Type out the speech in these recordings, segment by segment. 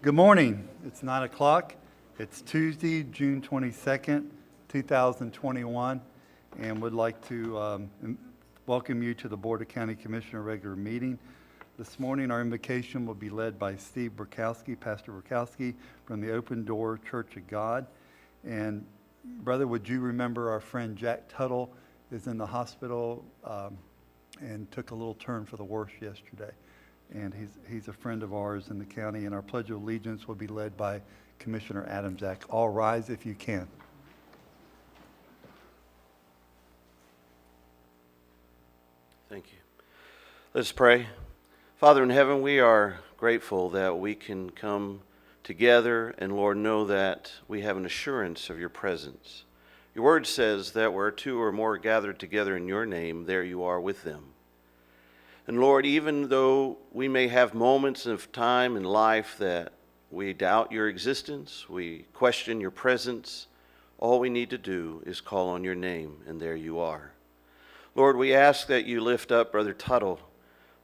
Good morning. It's 9 o'clock. It's Tuesday, June 22nd, 2021, and would like to welcome you to the Board of County Commissioner regular meeting. This morning, our invocation will be led by Steve Burkowski, Pastor Burkowski, from the Open Door Church of God. And brother, would you remember our friend Jack Tuttle is in the hospital and took a little turn for the worse yesterday. And he's a friend of ours in the county, and our Pledge of Allegiance will be led by Commissioner Adamczak. All rise if you can. Thank you. Let's pray. Father in heaven, we are grateful that we can come together and, Lord, know that we have an assurance of your presence. Your word says that where two or more are gathered together in your name, there you are with them. And Lord, even though we may have moments of time in life that we doubt your existence, we question your presence, all we need to do is call on your name, and there you are. Lord, we ask that you lift up Brother Tuttle.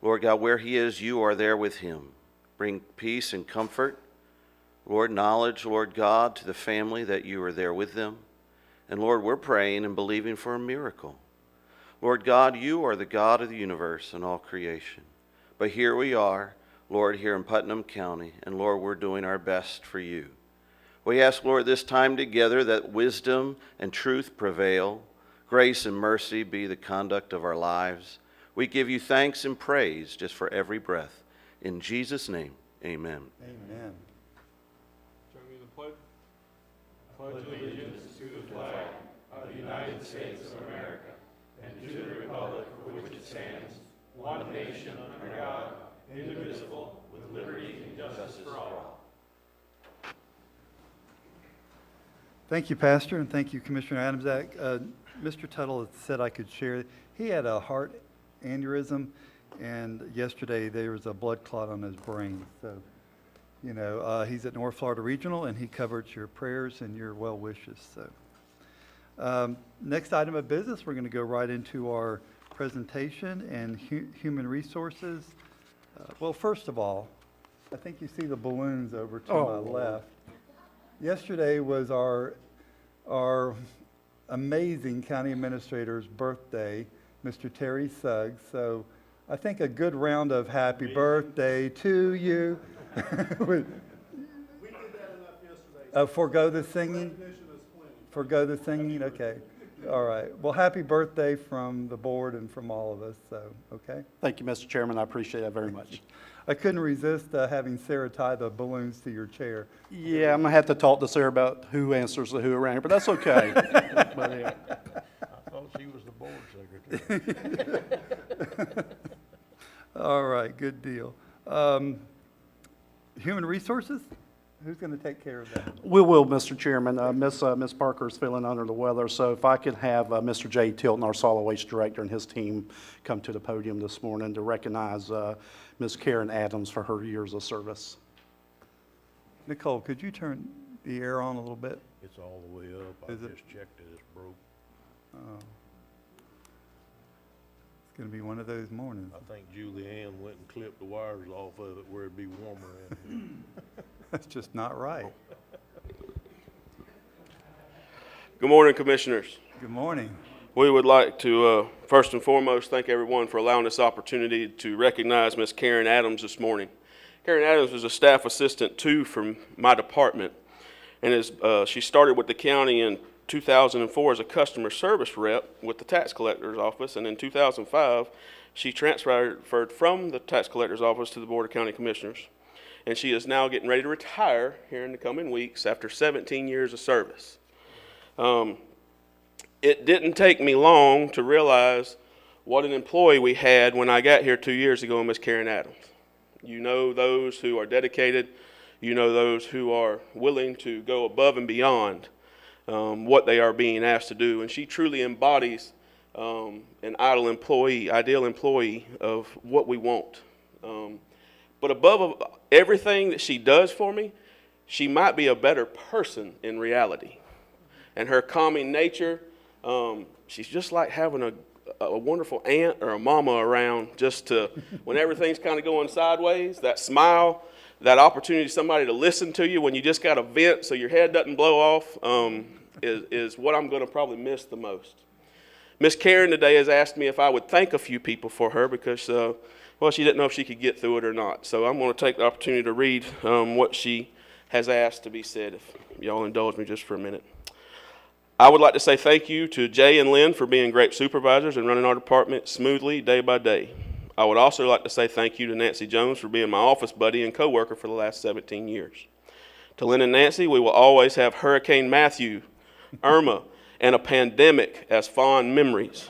Lord God, where he is, you are there with him. Bring peace and comfort. Lord, knowledge, Lord God, to the family that you are there with them. And Lord, we're praying and believing for a miracle. Lord God, you are the God of the universe and all creation. But here we are, Lord, here in Putnam County, and Lord, we're doing our best for you. We ask, Lord, this time together that wisdom and truth prevail, grace and mercy be the conduct of our lives. We give you thanks and praise just for every breath. In Jesus' name, amen. Amen. Join me in the pledge. Pledge allegiance to the flag of the United States of America and to the republic for which it stands, one nation under God, indivisible, with liberty and justice for all. Thank you, Pastor, and thank you, Commissioner Adamczak. Mr. Tuttle had said I could share. He had a heart aneurysm, and yesterday there was a blood clot on his brain. So, you know, he's at North Florida Regional, and he covered your prayers and your well wishes. So, next item of business, we're going to go right into our presentation and human resources. Well, first of all, I think you see the balloons over to my left. Yesterday was our amazing county administrator's birthday, Mr. Terry Suggs. So I think a good round of happy birthday to you. We did that enough yesterday. Forgo the singing? Recognition is plenty. Forgo the singing? Okay. All right. Well, happy birthday from the board and from all of us. So, okay. Thank you, Mr. Chairman. I appreciate that very much. I couldn't resist having Sarah tie the balloons to your chair. Yeah, I'm going to have to talk to Sarah about who answers to who around here, but that's okay. But, yeah. I thought she was the board secretary. All right. Good deal. Human resources? Who's going to take care of that? We will, Mr. Chairman. Miss Parker is feeling under the weather, so if I could have Mr. Jay Tilton, our solid waste director, and his team come to the podium this morning to recognize Ms. Karen Adams for her years of service. Nicole, could you turn the air on a little bit? It's all the way up. I just checked it. It's broke. Oh. It's going to be one of those mornings. I think Julianne went and clipped the wires off of it where it'd be warmer in here. That's just not right. Good morning, Commissioners. Good morning. We would like to, first and foremost, thank everyone for allowing this opportunity to recognize Ms. Karen Adams this morning. Karen Adams was a staff assistant, too, from my department, and she started with the county in 2004 as a customer service rep with the tax collector's office, and in 2005, she transferred from the tax collector's office to the Board of County Commissioners. And she is now getting ready to retire here in the coming weeks after 17 years of service. It didn't take me long to realize what an employee we had when I got here 2 years ago, Ms. Karen Adams. You know those who are dedicated. You know those who are willing to go above and beyond what they are being asked to do. And she truly embodies an ideal employee of what we want. But above everything that she does for me, she might be a better person in reality. And her calming nature, she's just like having a wonderful aunt or a mama around just to, when everything's kind of going sideways, that smile that opportunity, somebody to listen to you when you just got a vent so your head doesn't blow off, is what I'm going to probably miss the most. Miss Karen today has asked me if I would thank a few people for her because, well, she didn't know if she could get through it or not. So I'm going to take the opportunity to read what she has asked to be said, if y'all indulge me just for a minute. I would like to say thank you to Jay and Lynn for being great supervisors and running our department smoothly day by day. I would also like to say thank you to Nancy Jones for being my office buddy and coworker for the last 17 years. To Lynn and Nancy, we will always have Hurricane Matthew, Irma, and a pandemic as fond memories.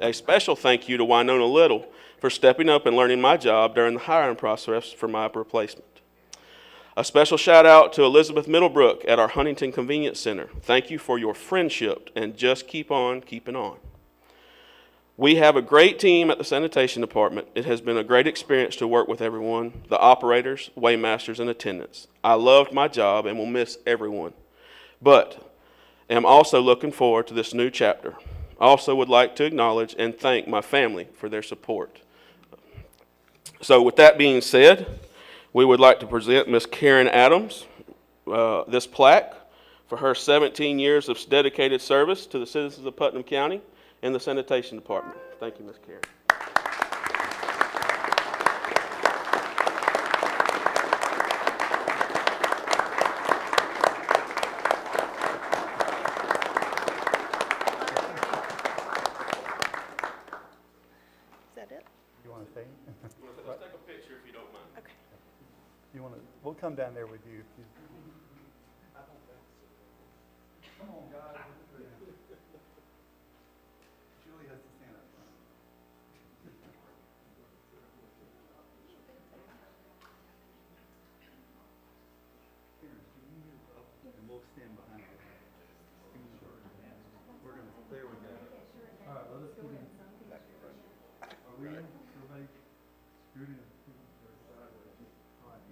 A special thank you to Winona Little for stepping up and learning my job during the hiring process for my replacement. A special shout out to Elizabeth Middlebrook at our Huntington Convenience Center. Thank you for your friendship and just keep on keeping on. We have a great team at the sanitation department. It has been a great experience to work with everyone, the operators, waymasters, and attendants. I loved my job and will miss everyone, but am also looking forward to this new chapter. I also would like to acknowledge and thank my family for their support. So with that being said, we would like to present Miss Karen Adams this plaque for her 17 years of dedicated service to the citizens of Putnam County and the sanitation department. Thank you, Miss Karen. Let's take a picture if you don't mind. Okay. We'll come down there with you. Come on, guys. Julie has to stand up front. Karen, can you move up and we'll stand behind you. We're going to, there we go. All right, let us get in. Are we in? Everybody screwed in. All right.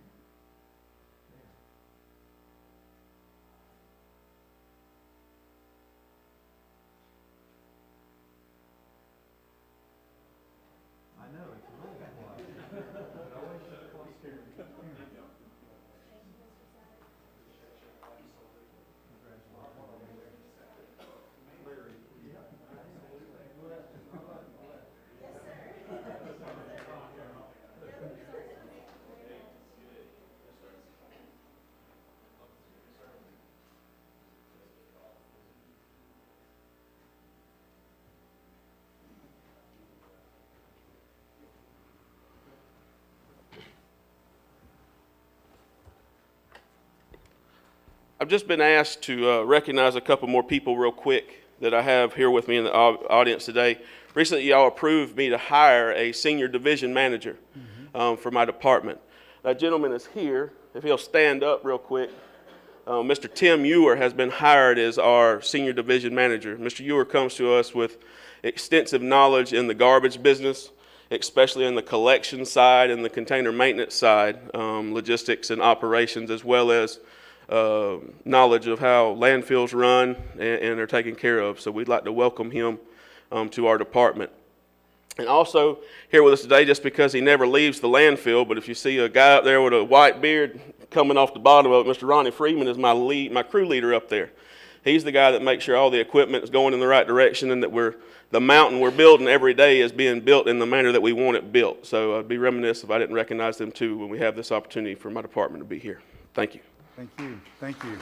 I know, it's really quiet. But I wish I could close here. I've just been asked to recognize a couple more people real quick that I have here with me in the audience today. Recently, y'all approved me to hire a senior division manager for my department. That gentleman is here. If he'll stand up real quick. Mr. Tim Ewer has been hired as our senior division manager. Mr. Ewer comes to us with extensive knowledge in the garbage business, especially in the collection side and the container maintenance side, logistics and operations, as well as knowledge of how landfills run and are taken care of. So we'd like to welcome him to our department. And also here with us today, just because he never leaves the landfill, but if you see a guy up there with a white beard coming off the bottom of it, Mr. Ronnie Freeman is my crew leader up there. He's the guy that makes sure all the equipment is going in the right direction and that the mountain we're building every day is being built in the manner that we want it built. So I'd be remiss if I didn't recognize them too when we have this opportunity for my department to be here. Thank you. Thank you. Thank you.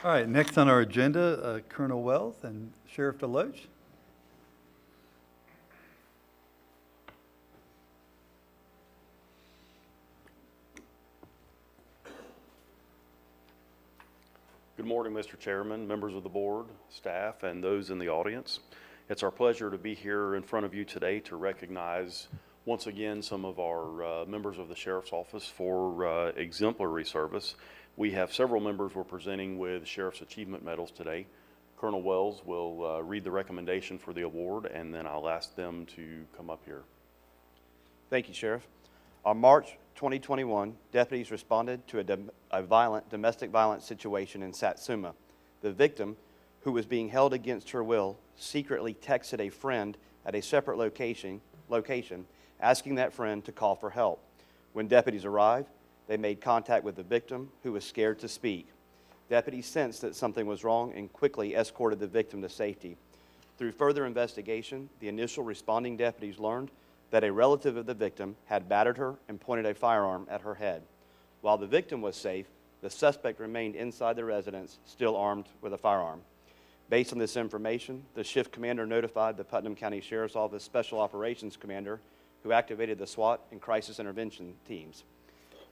All right, next on our agenda, Colonel Wells and Sheriff Deloach. Good morning, Mr. Chairman, members of the board, staff, and those in the audience. It's our pleasure to be here in front of you today to recognize once again some of our members of the Sheriff's Office for exemplary service. We have several members we're presenting with Sheriff's Achievement Medals today. Colonel Wells will read the recommendation for the award, and then I'll ask them to come up here. Thank you, Sheriff. On March 2021, deputies responded to a violent domestic violence situation in Satsuma. The victim, who was being held against her will, secretly texted a friend at a separate location asking that friend to call for help. When deputies arrived, they made contact with the victim, who was scared to speak. Deputies sensed that something was wrong and quickly escorted the victim to safety. Through further investigation, the initial responding deputies learned that a relative of the victim had battered her and pointed a firearm at her head. While the victim was safe, the suspect remained inside the residence, still armed with a firearm. Based on this information, the shift commander notified the Putnam County Sheriff's Office Special Operations Commander, who activated the SWAT and crisis intervention teams.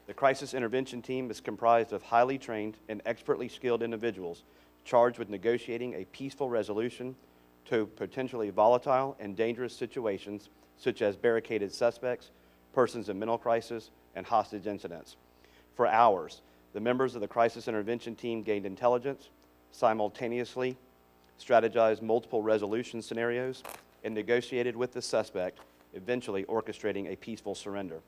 The crisis intervention team is comprised of highly trained and expertly skilled individuals charged with negotiating a peaceful resolution to potentially volatile and dangerous situations such as barricaded suspects, persons in mental crisis, and hostage incidents. For hours, the members of the crisis intervention team gained intelligence, simultaneously strategized multiple resolution scenarios, and negotiated with the suspect, eventually orchestrating a peaceful surrender.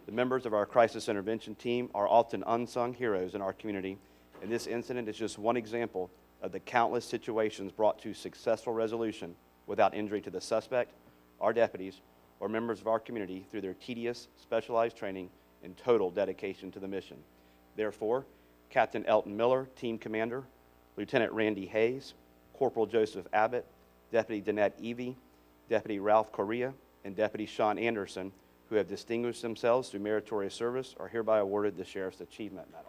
The members of our crisis intervention team are often unsung heroes in our community, and this incident is just one example of the countless situations brought to successful resolution without injury to the suspect, our deputies, or members of our community through their tedious, specialized training and total dedication to the mission. Therefore, Captain Elton Miller, Team Commander, Lieutenant Randy Hayes, Corporal Joseph Abbott, Deputy Danette Evie, Deputy Ralph Correa, and Deputy Sean Anderson, who have distinguished themselves through meritorious service, are hereby awarded the Sheriff's Achievement Medal.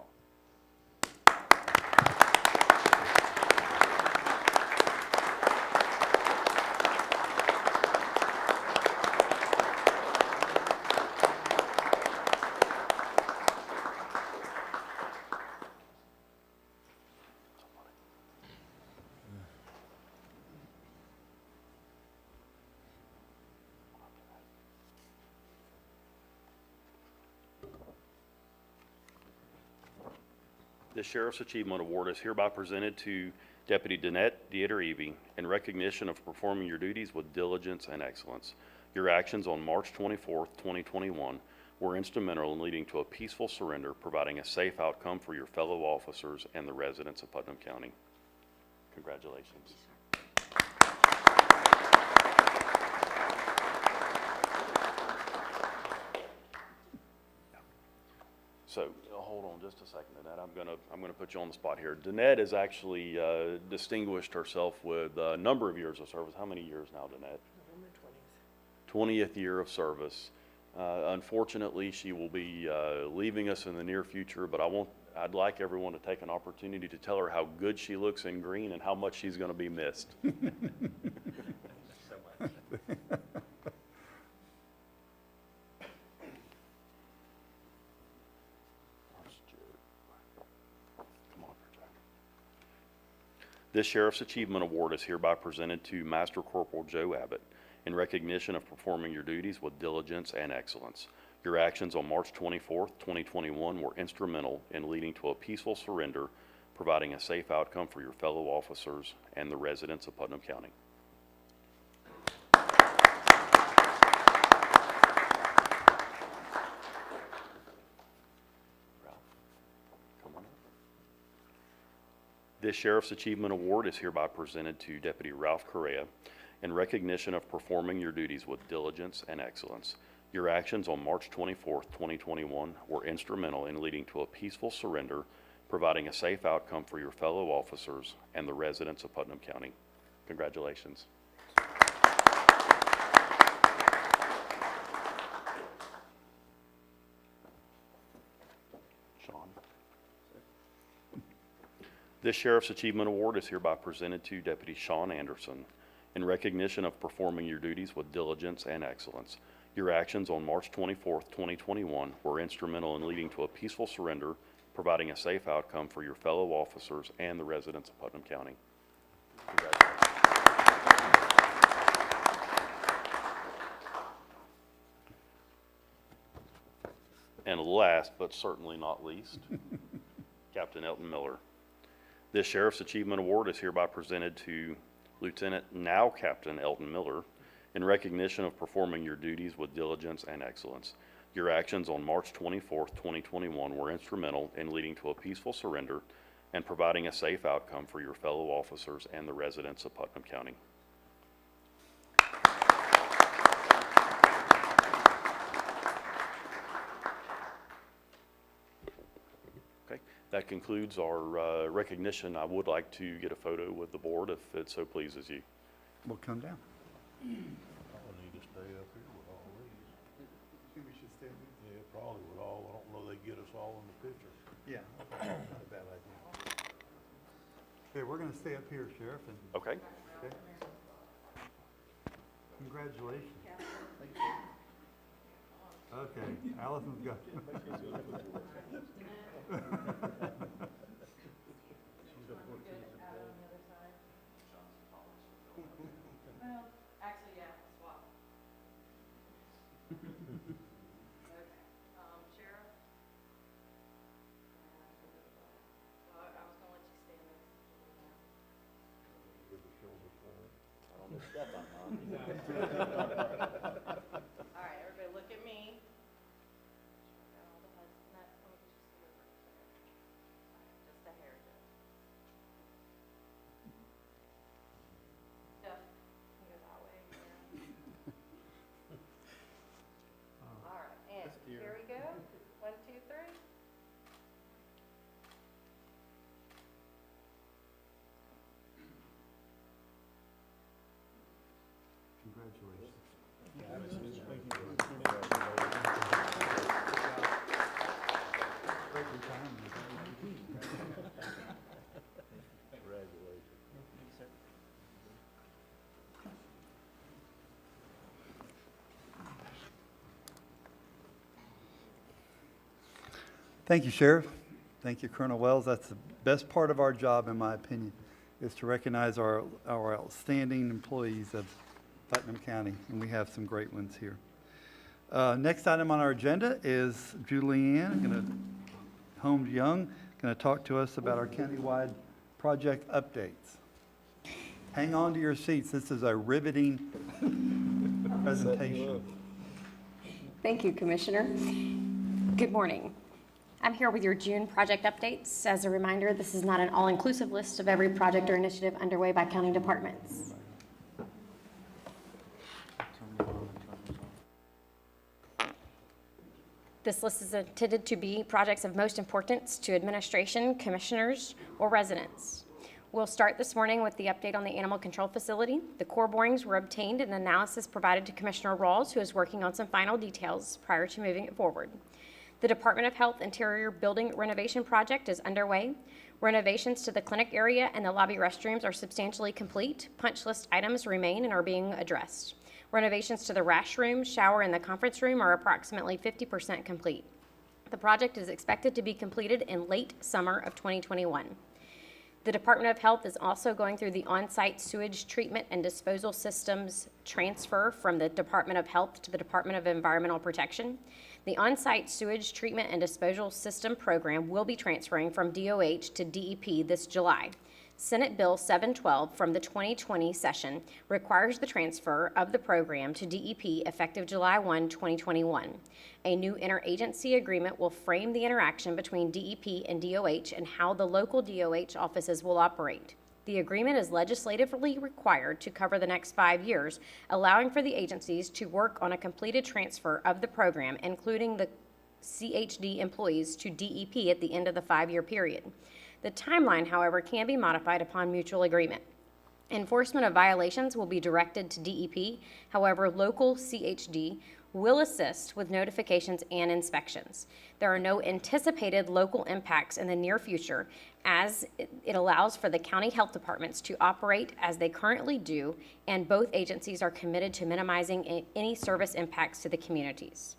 The Sheriff's Achievement Award is hereby presented to Deputy Danette Evie in recognition of performing your duties with diligence and excellence. Your actions on March 24th, 2021 were instrumental in leading to a peaceful surrender, providing a safe outcome for your fellow officers and the residents of Putnam County. Congratulations. So, hold on just a second, Danette. I'm gonna put you on the spot here. Danette has actually distinguished herself with a number of years of service. How many years now, Danette? November 20th. 20th year of service. Unfortunately, she will be leaving us in the near future, but I'd like everyone to take an opportunity to tell her how good she looks in green and how much she's gonna be missed. This Sheriff's Achievement Award is hereby presented to Master Corporal Joe Abbott in recognition of performing your duties with diligence and excellence. Your actions on March 24th, 2021 were instrumental in leading to a peaceful surrender, providing a safe outcome for your fellow officers and the residents of Putnam County. This Sheriff's Achievement Award is hereby presented to Deputy Ralph Correa in recognition of performing your duties with diligence and excellence. Your actions on March 24th, 2021 were instrumental in leading to a peaceful surrender, providing a safe outcome for your fellow officers and the residents of Putnam County. Congratulations. Sean. This Sheriff's Achievement Award is hereby presented to Deputy Sean Anderson in recognition of performing your duties with diligence and excellence. Your actions on March 24th, 2021 were instrumental in leading to a peaceful surrender, providing a safe outcome for your fellow officers and the residents of Putnam County. Congratulations. And last, but certainly not least, Captain Elton Miller. This Sheriff's Achievement Award is hereby presented to Lieutenant, now Captain Elton Miller, in recognition of performing your duties with diligence and excellence. Your actions on March 24th, 2021 were instrumental in leading to a peaceful surrender and providing a safe outcome for your fellow officers and the residents of Putnam County. that concludes our recognition. I would like to get a photo with the board if it so pleases you. We'll come down. I need to stay up here with all these. Think we should stay? Yeah, probably with all, I don't know they get us all in the picture. Yeah, okay, not a bad idea. Okay, we're gonna stay up here, Sheriff, and, Okay? okay? Congratulations. Okay, Allison's got. Well, actually, yeah, swap. Okay, Sheriff? Well, I was gonna let you stand there. All right, everybody look at me. Got all the heads and that, let me just see over there. Just the hair, Jeff. Jeff, you go that way. Yeah. All right, and here we go. 1, 2, 3. Congratulations. Great retirement. Thank you, Sheriff. Thank you, Colonel Wells. That's the best part of our job, in my opinion, is to recognize our outstanding employees of Putnam County, and we have some great ones here. Next item on our agenda is Julianne, Holmes Young, going to talk to us about our countywide project updates. Hang on to your seats. This is a riveting presentation. Thank you, Commissioner. Good morning. I'm here with your June project updates. As a reminder, this is not an all-inclusive list of every project or initiative underway by county departments. This list is intended to be projects of most importance to administration, commissioners, or residents. We'll start this morning with the update on the animal control facility. The core borings were obtained and analysis provided to Commissioner Rawls, who is working on some final details prior to moving it forward. The Department of Health interior building renovation project is underway. Renovations to the clinic area and the lobby restrooms are substantially complete. Punch list items remain and are being addressed. Renovations to the rash room, shower, and the conference room are approximately 50% complete. The project is expected to be completed in late summer of 2021. The Department of Health is also going through the on-site sewage treatment and disposal systems transfer from the Department of Health to the Department of Environmental Protection. The on-site sewage treatment and disposal system program will be transferring from DOH to DEP this July. Senate Bill 712 from the 2020 session requires the transfer of the program to DEP effective July 1, 2021. A new interagency agreement will frame the interaction between DEP and DOH and how the local DOH offices will operate. The agreement is legislatively required to cover the next 5 years, allowing for the agencies to work on a completed transfer of the program, including the CHD employees, to DEP at the end of the 5-year period. The timeline, however, can be modified upon mutual agreement. Enforcement of violations will be directed to DEP. However, local CHD will assist with notifications and inspections. There are no anticipated local impacts in the near future, as it allows for the county health departments to operate as they currently do, and both agencies are committed to minimizing any service impacts to the communities.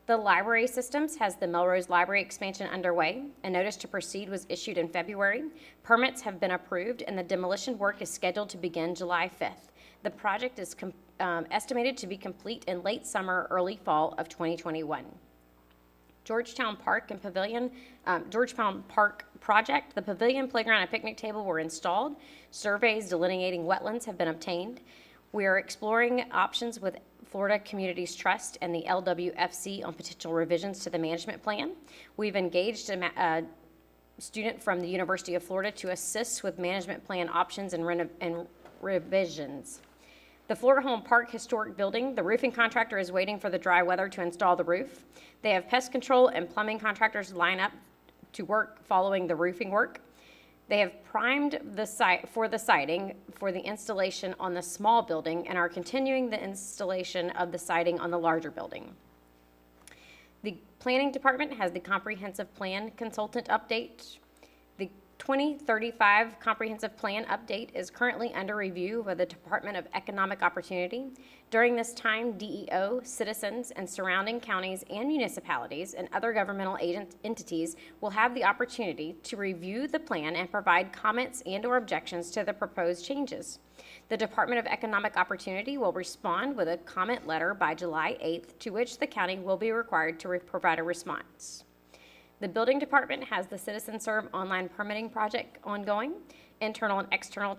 The library systems has the Melrose Library expansion underway. A notice to proceed was issued in February. Permits have been approved, and the demolition work is scheduled to begin July 5th. The project is estimated to be complete in late summer, early fall of 2021. Georgetown Park and Pavilion, Georgetown Park project, the pavilion, playground, and picnic table were installed. Surveys delineating wetlands have been obtained. We are exploring options with Florida Communities Trust and the LWFC on potential revisions to the management plan. We've engaged a student from the University of Florida to assist with management plan options and revisions. The Florida Home Park Historic Building, the roofing contractor is waiting for the dry weather to install the roof. They have pest control and plumbing contractors lined up to work following the roofing work. They have primed the site for the siding for the installation on the small building and are continuing the installation of the siding on the larger building. The Planning Department has the Comprehensive Plan Consultant update. The 2035 Comprehensive Plan update is currently under review by the Department of Economic Opportunity. During this time, DEO, citizens, and surrounding counties and municipalities and other governmental entities will have the opportunity to review the plan and provide comments and/or objections to the proposed changes. The Department of Economic Opportunity will respond with a comment letter by July 8th, to which the county will be required to provide a response. The Building Department has the Citizen Serve online permitting project ongoing. Internal and external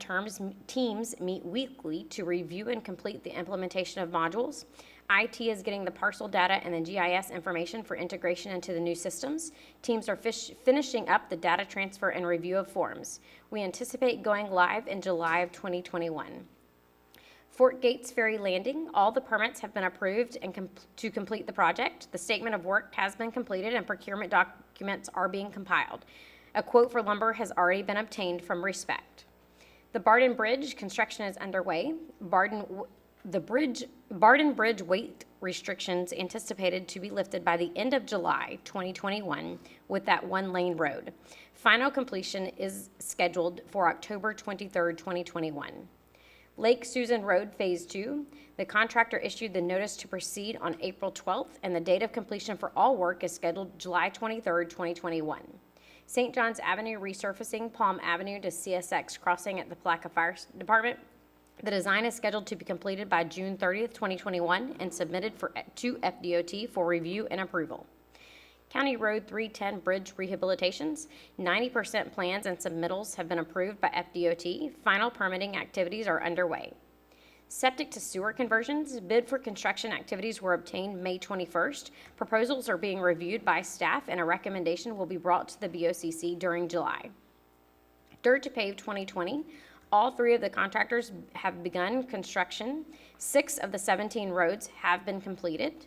teams meet weekly to review and complete the implementation of modules. IT is getting the parcel data and the GIS information for integration into the new systems. Teams are finishing up the data transfer and review of forms. We anticipate going live in July of 2021. Fort Gates Ferry Landing, all the permits have been approved and to complete the project. The statement of work has been completed and procurement documents are being compiled. A quote for lumber has already been obtained from Respect. The Barden Bridge construction is underway. Barden Bridge weight restrictions anticipated to be lifted by the end of July 2021 with that one-lane road. Final completion is scheduled for October 23rd, 2021. Lake Susan Road Phase 2, the contractor issued the notice to proceed on April 12th, and the date of completion for all work is scheduled July 23rd, 2021. St. John's Avenue resurfacing Palm Avenue to CSX crossing at the Palatka Fire Department. The design is scheduled to be completed by June 30th, 2021 and submitted to FDOT for review and approval. County Road 310 bridge rehabilitations, 90% plans and submittals have been approved by FDOT. Final permitting activities are underway. Septic to sewer conversions, bid for construction activities were obtained May 21st. Proposals are being reviewed by staff and a recommendation will be brought to the BOCC during July. Dirt to pave 2020, all 3 of the contractors have begun construction. 6 of the 17 roads have been completed.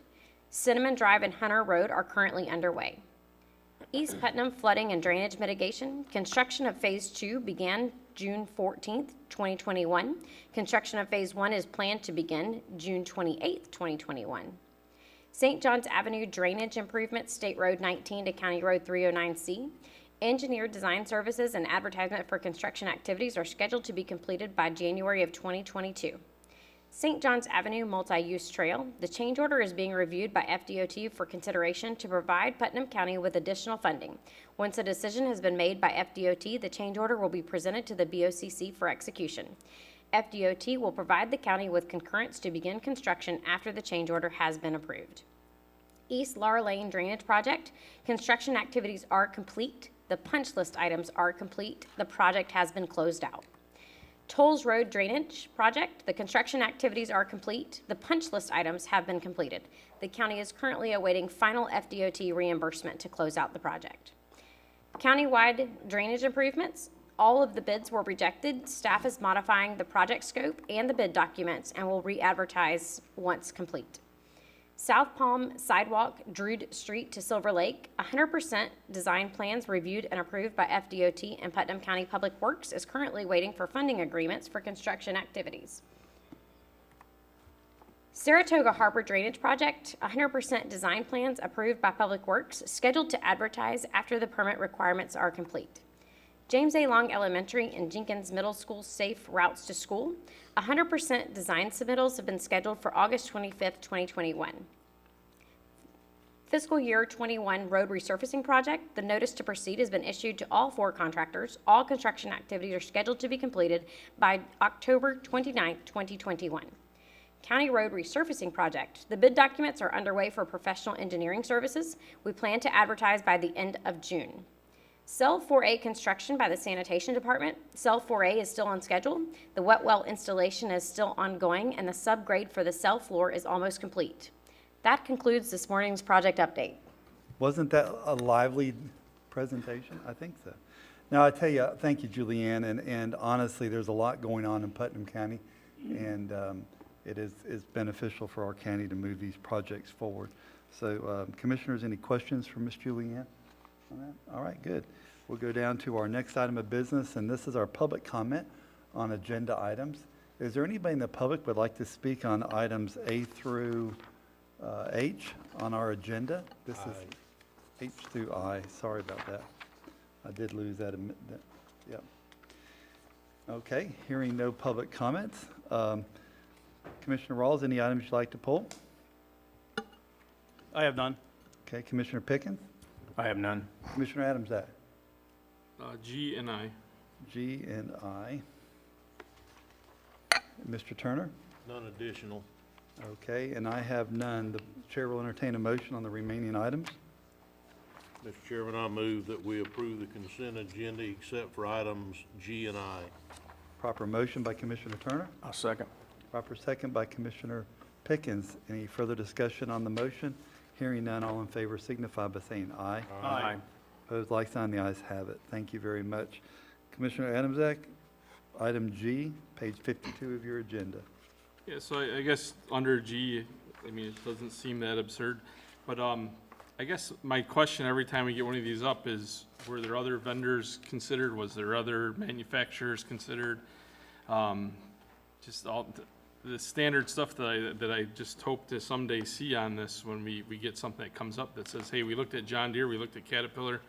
Cinnamon Drive and Hunter Road are currently underway. East Putnam flooding and drainage mitigation. Construction of Phase 2 began June 14th, 2021. Construction of Phase 1 is planned to begin June 28th, 2021. St. John's Avenue drainage improvement, State Road 19 to County Road 309C. Engineered design services and advertisement for construction activities are scheduled to be completed by January of 2022. St. John's Avenue multi-use trail. The change order is being reviewed by FDOT for consideration to provide Putnam County with additional funding. Once a decision has been made by FDOT, the change order will be presented to the BOCC for execution. FDOT will provide the county with concurrence to begin construction after the change order has been approved. East Laura Lane Drainage Project. Construction activities are complete. The punch list items are complete. The project has been closed out. Tolls Road Drainage Project. The construction activities are complete. The punch list items have been completed. The county is currently awaiting final FDOT reimbursement to close out the project. Countywide drainage improvements. All of the bids were rejected. Staff is modifying the project scope and the bid documents and will re-advertise once complete. South Palm Sidewalk, Druid Street to Silver Lake, 100% design plans reviewed and approved by FDOT and Putnam County Public Works is currently waiting for funding agreements for construction activities. Saratoga Harbor Drainage Project, 100% design plans approved by Public Works, scheduled to advertise after the permit requirements are complete. James A. Long Elementary and Jenkins Middle School safe routes to school. 100% design submittals have been scheduled for August 25th, 2021. Fiscal year 21 road resurfacing project. The notice to proceed has been issued to all 4 contractors. All construction activities are scheduled to be completed by October 29th, 2021. County Road Resurfacing Project. The bid documents are underway for professional engineering services. We plan to advertise by the end of June. Cell 4A construction by the Sanitation Department. Cell 4A is still on schedule. The wet well installation is still ongoing, and the subgrade for the cell floor is almost complete. That concludes this morning's project update. Wasn't that a lively presentation? I think so. Now, I tell you, thank you, Julianne, and honestly, there's a lot going on in Putnam County, and it is beneficial for our county to move these projects forward. So, Commissioners, any questions for Ms. Julianne? on that? All right, good. We'll go down to our next item of business, and this is our public comment on agenda items. Is there anybody in the public would like to speak on items A through H on our agenda? This is H through I. Sorry about that. I did lose that. Yep. Okay, hearing no public comments. Commissioner Rawls, any items you'd like to pull? I have none. Okay, Commissioner Pickens? I have none. Commissioner Adams, that. G and I. G and I. Mr. Turner? None additional. Okay, and I have none. The chair will entertain a motion on the remaining items. Mr. Chairman, I move that we approve the consent agenda except for items G and I. Proper motion by Commissioner Turner. I'll second. Proper second by Commissioner Pickens. Any further discussion on the motion? Hearing none, all in favor signify by saying aye. Aye. Opposed, like sign, the ayes have it. Thank you very much. Commissioner Adamczak, item G, page 52 of your agenda. Yeah, so I guess under G, I mean, it doesn't seem that absurd, but I guess my question every time we get one of these up is, were there other vendors considered? Was there other manufacturers considered? Just all the standard stuff that I just hope to someday see on this when we get something that comes up that says, hey, we looked at John Deere, we looked at Caterpillar.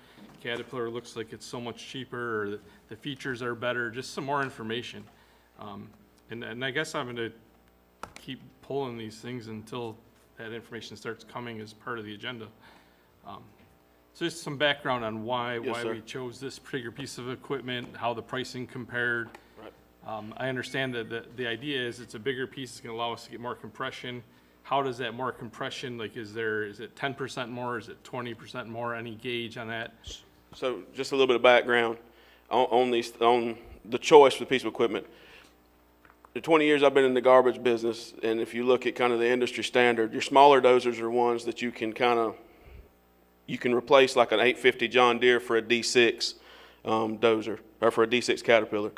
Caterpillar looks like it's so much cheaper, or the features are better, just some more information. And I guess I'm gonna keep pulling these things until that information starts coming as part of the agenda. So just some background on why sir. we chose this particular piece of equipment, how the pricing compared. Right. I understand that the idea is it's a bigger piece, it's gonna allow us to get more compression. How does that more compression, like is it 10% more, is it 20% more, any gauge on that? So just a little bit of background on the choice for the piece of equipment. The 20 years I've been in the garbage business, and if you look at kind of the industry standard, your smaller dozers are ones that you can replace like an 850 John Deere for a D6 dozer, or for a D6 Caterpillar.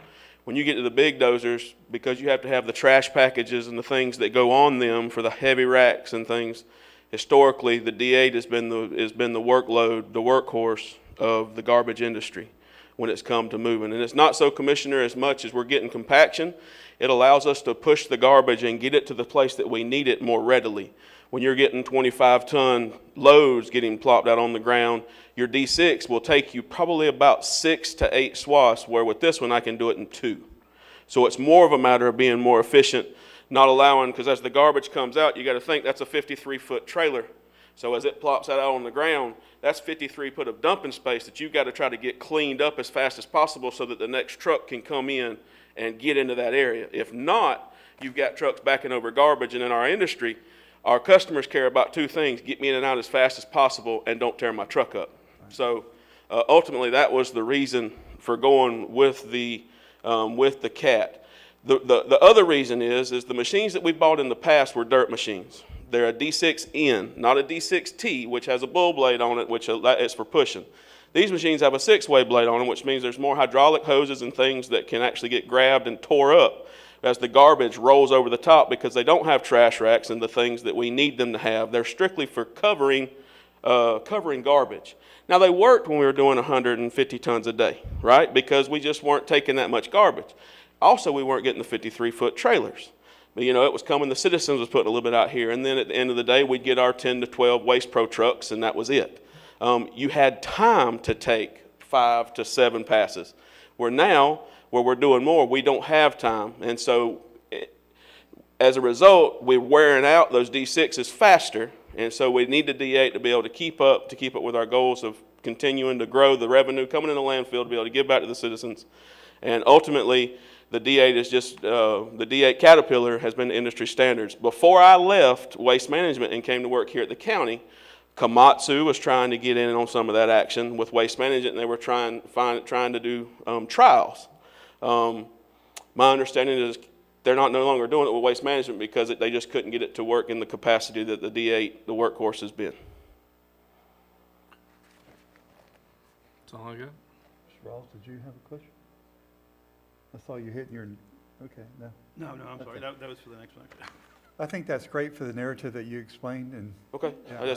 When you get to the big dozers, because you have to have the trash packages and the things that go on them for the heavy racks and things, historically the D8 has been the workload, the workhorse of the garbage industry when it's come to moving. And it's not so, Commissioner, as much as we're getting compaction, it allows us to push the garbage and get it to the place that we need it more readily. When you're getting 25-ton loads getting plopped out on the ground, your D6 will take you probably about 6 to 8 swaths, where with this one I can do it in 2. So it's more of a matter of being more efficient, not allowing, because as the garbage comes out, you got to think that's a 53-foot trailer. So as it plops out on the ground, that's 53 foot of dumping space that you've got to try to get cleaned up as fast as possible so that the next truck can come in and get into that area. If not, you've got trucks backing over garbage, and in our industry, our customers care about 2 things: get me in and out as fast as possible and don't tear my truck up. So ultimately, that was the reason for going with the CAT. The other reason is the machines that we bought in the past were dirt machines. They're a D6N, not a D6T, which has a bull blade on it, which is for pushing. These machines have a 6-way blade on them, which means there's more hydraulic hoses and things that can actually get grabbed and tore up as the garbage rolls over the top, because they don't have trash racks and the things that we need them to have. They're strictly for covering garbage. Now, they worked when we were doing 150 tons a day, right? Because we just weren't taking that much garbage. Also, we weren't getting the 53-foot trailers. But, it was coming, the Citizens was putting a little bit out here, and then at the end of the day, we'd get our 10 to 12 Waste Pro trucks, and that was it. You had time to take 5 to 7 passes. Where now, where we're doing more, we don't have time. And so, as a result, we're wearing out those D6s faster, and so we need the D8 to be able to keep up with our goals of continuing to grow the revenue coming in the landfill, to be able to give back to the citizens. And ultimately, the D8 is just, the D8 Caterpillar has been industry standards. Before I left Waste Management and came to work here at the county, Komatsu was trying to get in on some of that action with Waste Management, and they were trying to do trials. My understanding is they're no longer doing it with Waste Management because they just couldn't get it to work in the capacity that the D8, the workhorse, has been. That's all I got. Mr. Rawls, did you have a question? I saw you hitting your, okay, no. No, I'm sorry. Okay. That was for the next one. I think that's great for the narrative that you explained, and Okay, Yeah,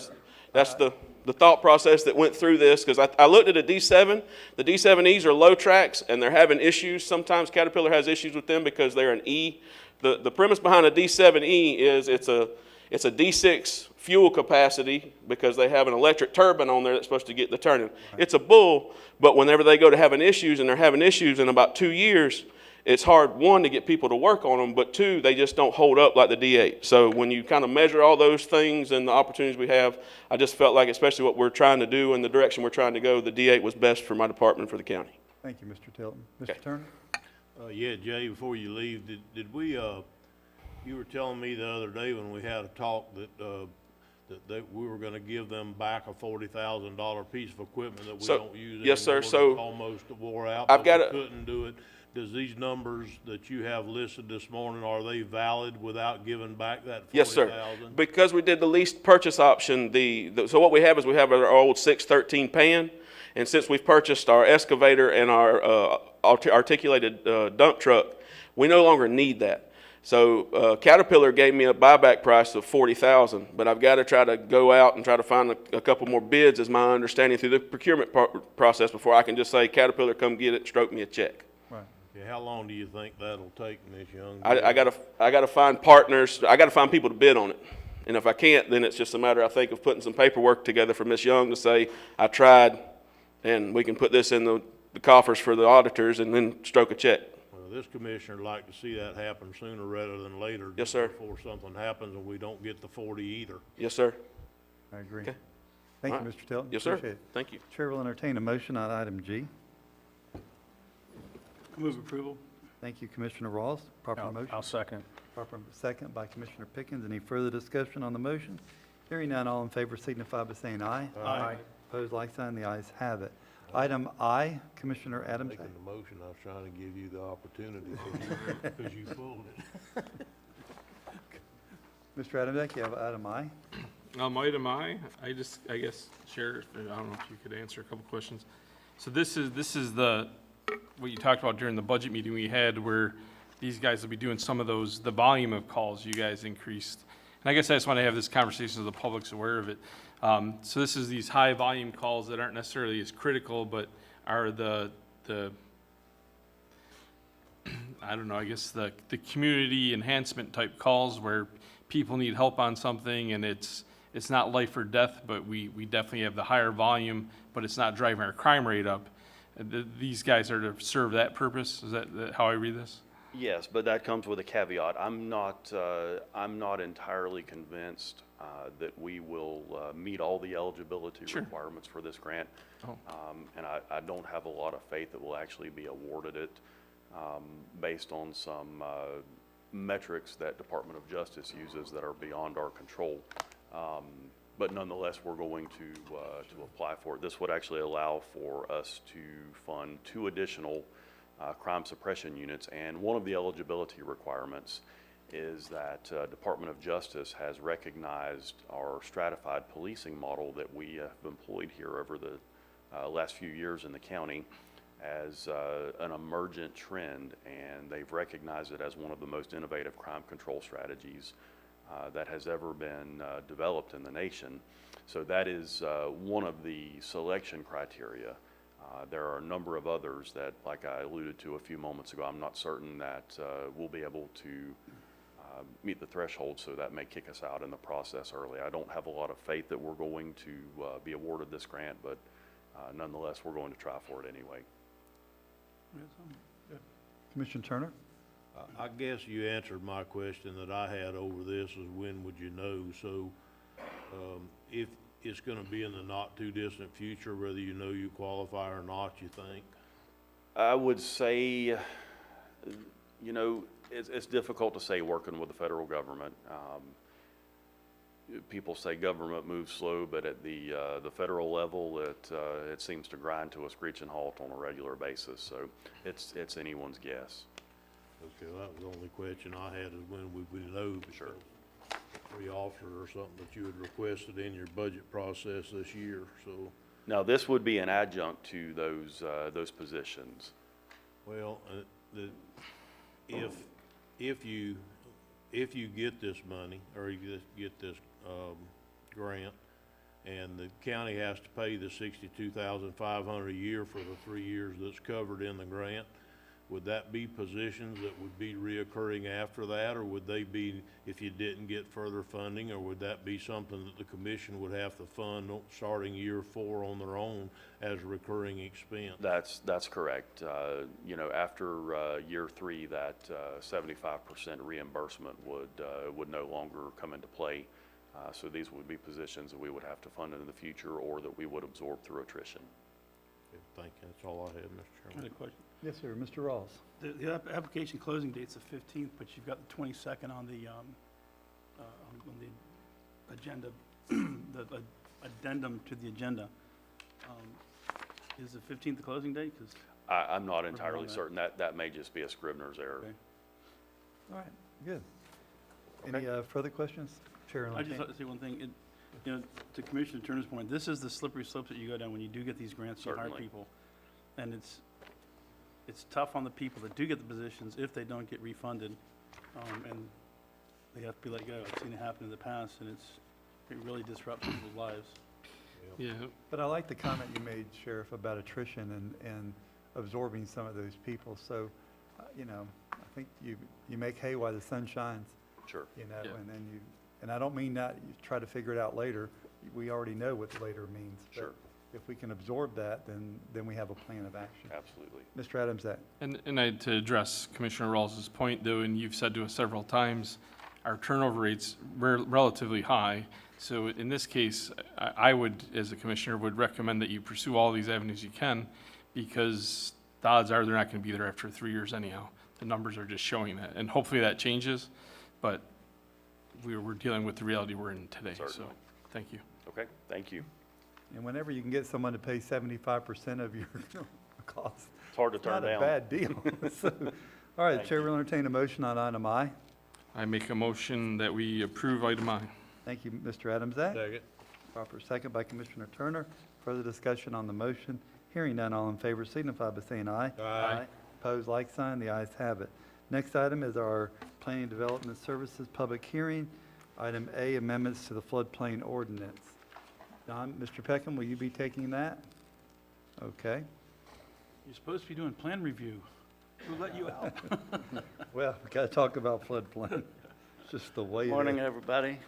that's the thought process that went through this, because I looked at a D7. The D7Es are low tracks, and they're having issues. Sometimes Caterpillar has issues with them because they're an E. The premise behind a D7E is it's a D6 fuel capacity because they have an electric turbine on there that's supposed to get the turning. It's a bull, but whenever they go to having issues, and they're having issues in about 2 years, it's hard, one, to get people to work on them, but two, they just don't hold up like the D8. So when you kind of measure all those things and the opportunities we have, I just felt like, especially what we're trying to do and the direction we're trying to go, the D8 was best for my department, for the county. thank you, Mr. Tilton. Mr. Okay. Turner? Yeah, Jay, before you leave, did we, you were telling me the other day when we had a talk that we were gonna give them back a $40,000 piece of equipment that we So, don't use anymore. yes, sir. That's So, almost wore out, I've but got we a- couldn't do it. Does these numbers that you have listed this morning, are they valid without giving back that 40,000? Yes, sir. Because we did the lease purchase option, so what we have is we have our old 613 pan, and since we've purchased our excavator and our articulated dump truck, we no longer need that. So Caterpillar gave me a buyback price of $40,000, but I've got to try to go out and try to find a couple more bids, is my understanding, through the procurement process before I can just say, Caterpillar, come get it, stroke me a check. Right. Okay, how long do you think that'll take, Ms. Young? I gotta find partners. I gotta find people to bid on it. And if I can't, then it's just a matter, I think, of putting some paperwork together for Ms. Young to say, I tried, and we can put this in the coffers for the auditors and then stroke a check. Well, this commissioner would like to see that happen sooner rather than later. Yes, sir. Before something happens and we don't get the 40 either. Yes, sir. I agree. Okay. Thank All you, right. Mr. Tilton. Yes, sir. Appreciate it. Thank you. Chair will entertain a motion on item G. Move approval. Thank you, Commissioner Ross. Proper motion. I'll second. Proper second by Commissioner Pickens. Any further discussion on the motion? Hearing none, all in favor signify by saying aye. Aye. Opposed, like sign. The ayes have it. Item I, Commissioner Adams. Making the motion, I was trying to give you the opportunity because you pulled it. Mr. Adams, you have item I. Item I, I guess, Sheriff, I don't know if you could answer a couple questions. So this is what you talked about during the budget meeting we had, where these guys will be doing some of those, the volume of calls you guys increased. And I guess I just want to have this conversation so the public's aware of it. So this is these high volume calls that aren't necessarily as critical, but are the I don't know, I guess the community enhancement type calls where people need help on something and it's not life or death, but we definitely have the higher volume, but it's not driving our crime rate up. These guys are to serve that purpose? Is that how I read this? Yes, but that comes with a caveat. I'm not entirely convinced that we will meet all the eligibility Sure. requirements for this grant. Oh. And I don't have a lot of faith that we'll actually be awarded it based on some metrics that Department of Justice uses that are beyond our control. But nonetheless, we're going to apply for it. This would actually allow for us to fund 2 additional crime suppression units, and one of the eligibility requirements is that Department of Justice has recognized our stratified policing model that we have employed here over the last few years in the county as an emergent trend, and they've recognized it as one of the most innovative crime control strategies that has ever been developed in the nation. So that is one of the selection criteria. There are a number of others that, like I alluded to a few moments ago, I'm not certain that we'll be able to meet the threshold, so that may kick us out in the process early. I don't have a lot of faith that we're going to be awarded this grant, but nonetheless, we're going to try for it anyway. Commissioner Turner? I guess you answered my question that I had over this, is when would you know? So if it's going to be in the not too distant future, whether you know you qualify or not, you think? I would say, you know, it's difficult to say working with the federal government. People say government moves slow, but at the federal level, it seems to grind to a screeching halt on a regular basis. So it's anyone's guess. Okay, well, that was the only question I had, is when we would know. Sure. Pre-offer or something that you had requested in your budget process this year, so. Now, this would be an adjunct to those positions. Well, if if you get this money, or you get this, grant, and the county has to pay the $62,500 a year for the 3 years that's covered in the grant, would that be positions that would be reoccurring after that, or would they be if you didn't get further funding, or would that be something that the commission would have to fund starting year 4 on their own as a recurring expense? That's correct. You know, after year 3, that 75% reimbursement would no longer come into play. So these would be positions that we would have to fund in the future, or that we would absorb through attrition. Okay, thank you. That's all I had, Mr. I Chairman. had a question. Yes, sir. Mr. Rawls. The application closing date's the 15th, but you've got the 22nd on the agenda, the addendum to the agenda. Is the 15th the closing date? 'Cause I'm not entirely that. certain. That may just be a Scrivener's error. Okay. All right, good. Okay. Any further questions? Chair will I just entertain- like to say one thing. You know, to Commissioner Turner's point, this is the slippery slope that you go down when you do get these grants to hire Certainly. people. And it's tough on the people that do get the positions if they don't get refunded, and they have to be let go. I've seen it happen in the past, and it really disrupts people's lives. Yeah, But I like the comment you made, Sheriff, about attrition and absorbing some of those people. So, you know, I think you make hay while the sun shines, Sure. you know, Yeah. and then and I don't mean that you try to figure it out later. We already know what later means. but Sure. If we can absorb that, then we have a plan of action. Absolutely. Mr. Adams, that. and to address Commissioner Rawls's point, though, and you've said to us several times, our turnover rate's relatively high. So in this case, I would, as a commissioner, would recommend that you pursue all these avenues you can, because the odds are they're not going to be there after 3 years anyhow. The numbers are just showing that, and hopefully that changes, but we're dealing with the reality we're in today, so, Certainly. thank you. Okay, thank you. And whenever you can get someone to pay 75% of your cost, It's hard to it's turn not a down. bad deal. So, all right, Thank Chair you. will entertain a motion on item I. I make a motion that we approve item I. Thank you, Mr. Adamzak. Second. Proper second by Commissioner Turner. Further discussion on the motion. Hearing none, all in favor signify by saying aye. Aye. Opposed, like sign. The ayes have it. Next item is our Planning and Development Services public hearing. Item A, amendments to the floodplain ordinance. Don, Mr. Peckham, will you be taking that? Okay. You're supposed to be doing plan review. Who let you out? Well, we got to talk about floodplain. It's just the way it is. Morning, everybody.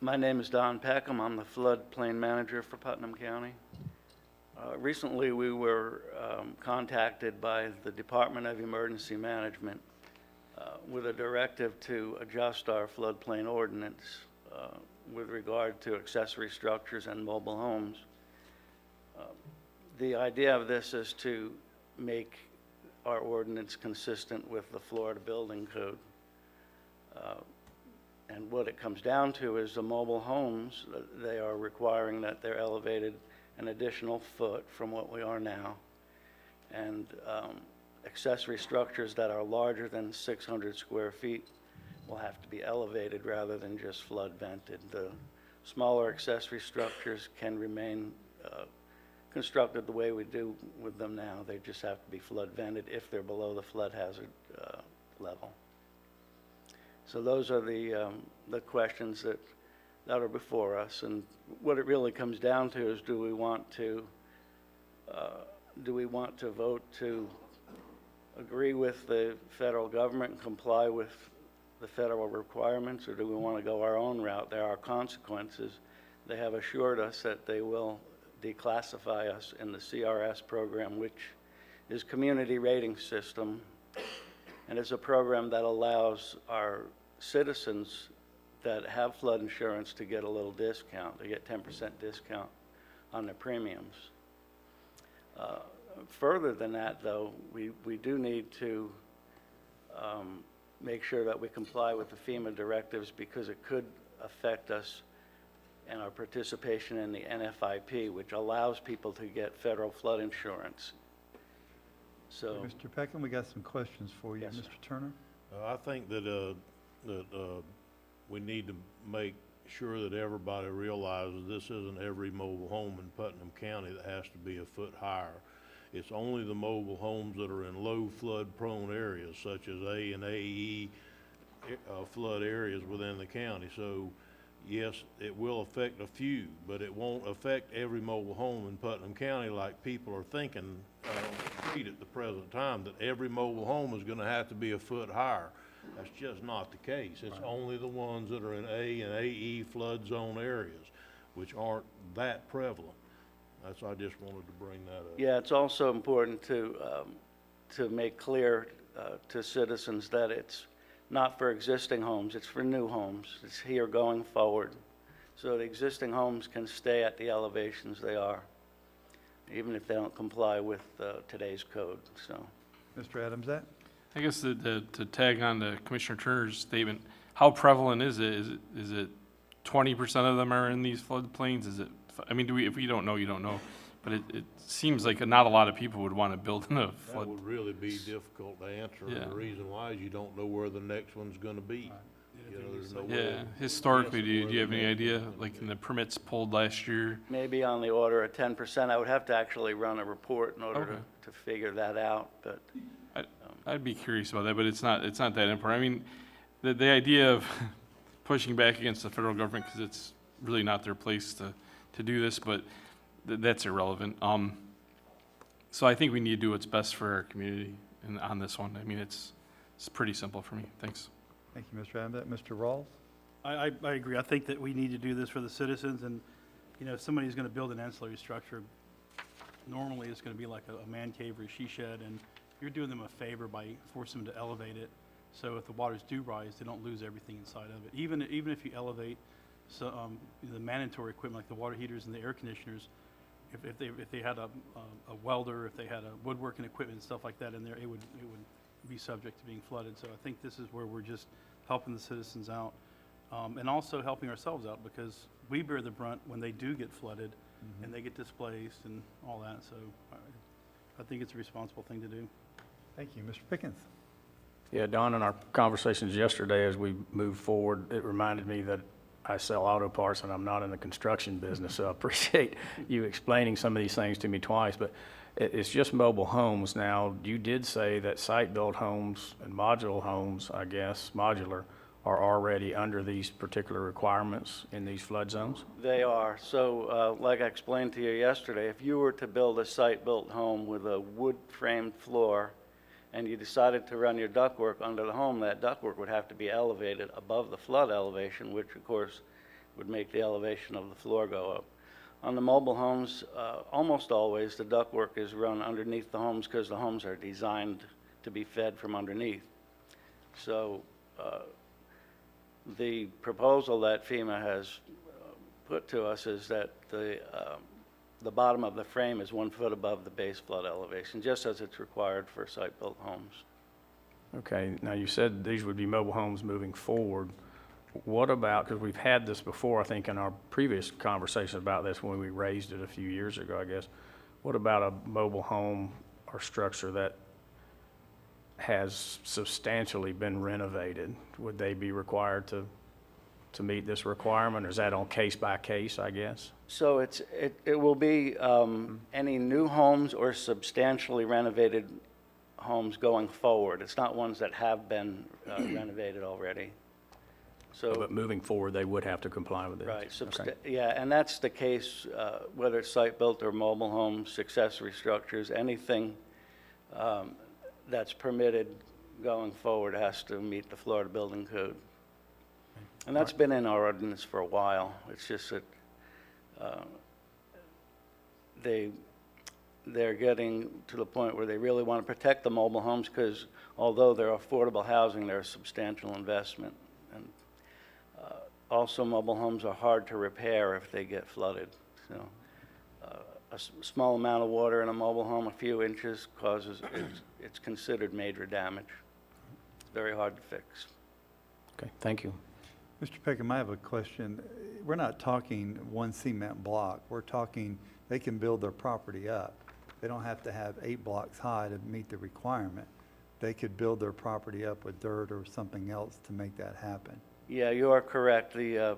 My name is Don Peckham. I'm the floodplain manager for Putnam County. Recently, we were contacted by the Department of Emergency Management with a directive to adjust our floodplain ordinance with regard to accessory structures and mobile homes. The idea of this is to make our ordinance consistent with the Florida Building Code. And what it comes down to is the mobile homes, they are requiring that they're elevated an additional foot from what we are now. And accessory structures that are larger than 600 square feet will have to be elevated rather than just flood vented. The smaller accessory structures can remain constructed the way we do with them now. They just have to be flood vented if they're below the flood hazard level. So those are the questions that are before us, and what it really comes down to is, do we want to vote to agree with the federal government and comply with the federal requirements, or do we want to go our own route? There are consequences. They have assured us that they will declassify us in the CRS program, which is Community Rating System, and it's a program that allows our citizens that have flood insurance to get a little discount. They get 10% discount on their premiums. Further than that, though, we do need to make sure that we comply with the FEMA directives, because it could affect us and our participation in the NFIP, which allows people to get federal flood insurance. So, Mr. Peckham, we got some questions for you. Yes, sir. Mr. Turner? I think that we need to make sure that everybody realizes this isn't every mobile home in Putnam County that has to be a foot higher. It's only the mobile homes that are in low flood prone areas such as A and AE, flood areas within the county. So, yes, it will affect a few, but it won't affect every mobile home in Putnam County like people are thinking on the street at the present time, that every mobile home is gonna have to be a foot higher. That's just not the case. It's only the ones that are in A and AE flood zone areas, which aren't that prevalent. I just wanted to bring that up. Yeah, it's also important to make clear to citizens that it's not for existing homes, it's for new homes. It's here going forward. So the existing homes can stay at the elevations they are, even if they don't comply with today's code, so. Mr. Adamzak? I guess to tag on to Commissioner Turner's statement, how prevalent is it? Is it 20% of them are in these floodplains? Is it, I mean, if we don't know, you don't know. But it seems like not a lot of people would want to build in a That flood. would really be difficult to answer. Yeah. The reason why is you don't know where the next one's gonna be. You know, there's no way Yeah, of historically, do guessing you where have the any next idea, one's gonna like be. in the permits pulled last year? Maybe on the order of 10%. I would have to actually run a report in order Okay. to figure that out, but I'd be curious about that, but it's not that important. I mean, the idea of pushing back against the federal government, because it's really not their place to do this, but that's irrelevant. So I think we need to do what's best for our community on this one. I mean, it's pretty simple for me. Thanks. Thank you, Mr. Adamzak. Mr. Rawls? I agree. I think that we need to do this for the citizens, and, you know, if somebody's gonna build an ancillary structure, normally it's gonna be like a man cave or a she shed, and you're doing them a favor by forcing them to elevate it, so if the waters do rise, they don't lose everything inside of it. Even if you elevate the mandatory equipment, like the water heaters and the air conditioners, if they had a welder, if they had a woodworking equipment and stuff like that in there, it would be subject to being flooded. So I think this is where we're just helping the citizens out, and also helping ourselves out, because we bear the brunt when they do get flooded and they get displaced and all that. So I think it's a responsible thing to do. Thank you. Mr. Pickens? Yeah, Don, in our conversations yesterday as we moved forward, it reminded me that I sell auto parts and I'm not in the construction business, so I appreciate you explaining some of these things to me twice. But it's just mobile homes now. You did say that site-built homes and modular homes, I guess, modular, are already under these particular requirements in these flood zones? they are. So like I explained to you yesterday, if you were to build a site-built home with a wood-framed floor and you decided to run your ductwork under the home, that ductwork would have to be elevated above the flood elevation, which of course would make the elevation of the floor go up. On the mobile homes, almost always the ductwork is run underneath the homes because the homes are designed to be fed from underneath. So the proposal that FEMA has put to us is that the bottom of the frame is 1 foot above the base flood elevation, just as it's required for site-built homes. Okay, now you said these would be mobile homes moving forward. What about, because we've had this before, I think in our previous conversation about this when we raised it a few years ago, I guess. What about a mobile home or structure that has substantially been renovated? Would they be required to meet this requirement, or is that on case by case, I guess? So it will be any new homes or substantially renovated homes going forward. It's not ones that have been renovated already. So, But moving forward, they would have to comply with this? right, Okay. yeah, and that's the case, whether it's site-built or mobile homes, accessory structures, anything that's permitted going forward has to meet the Florida Building Code. And that's been in our ordinance for a while. It's just that they're getting to the point where they really want to protect the mobile homes because although they're affordable housing, they're a substantial investment. And also mobile homes are hard to repair if they get flooded. So small amount of water in a mobile home, a few inches, it's considered major damage. It's very hard to fix. Okay, thank you. Mr. Peckham, I have a question. We're not talking one cement block. We're talking they can build their property up. They don't have to have 8 blocks high to meet the requirement. They could build their property up with dirt or something else to make that happen. Yeah, you are correct. The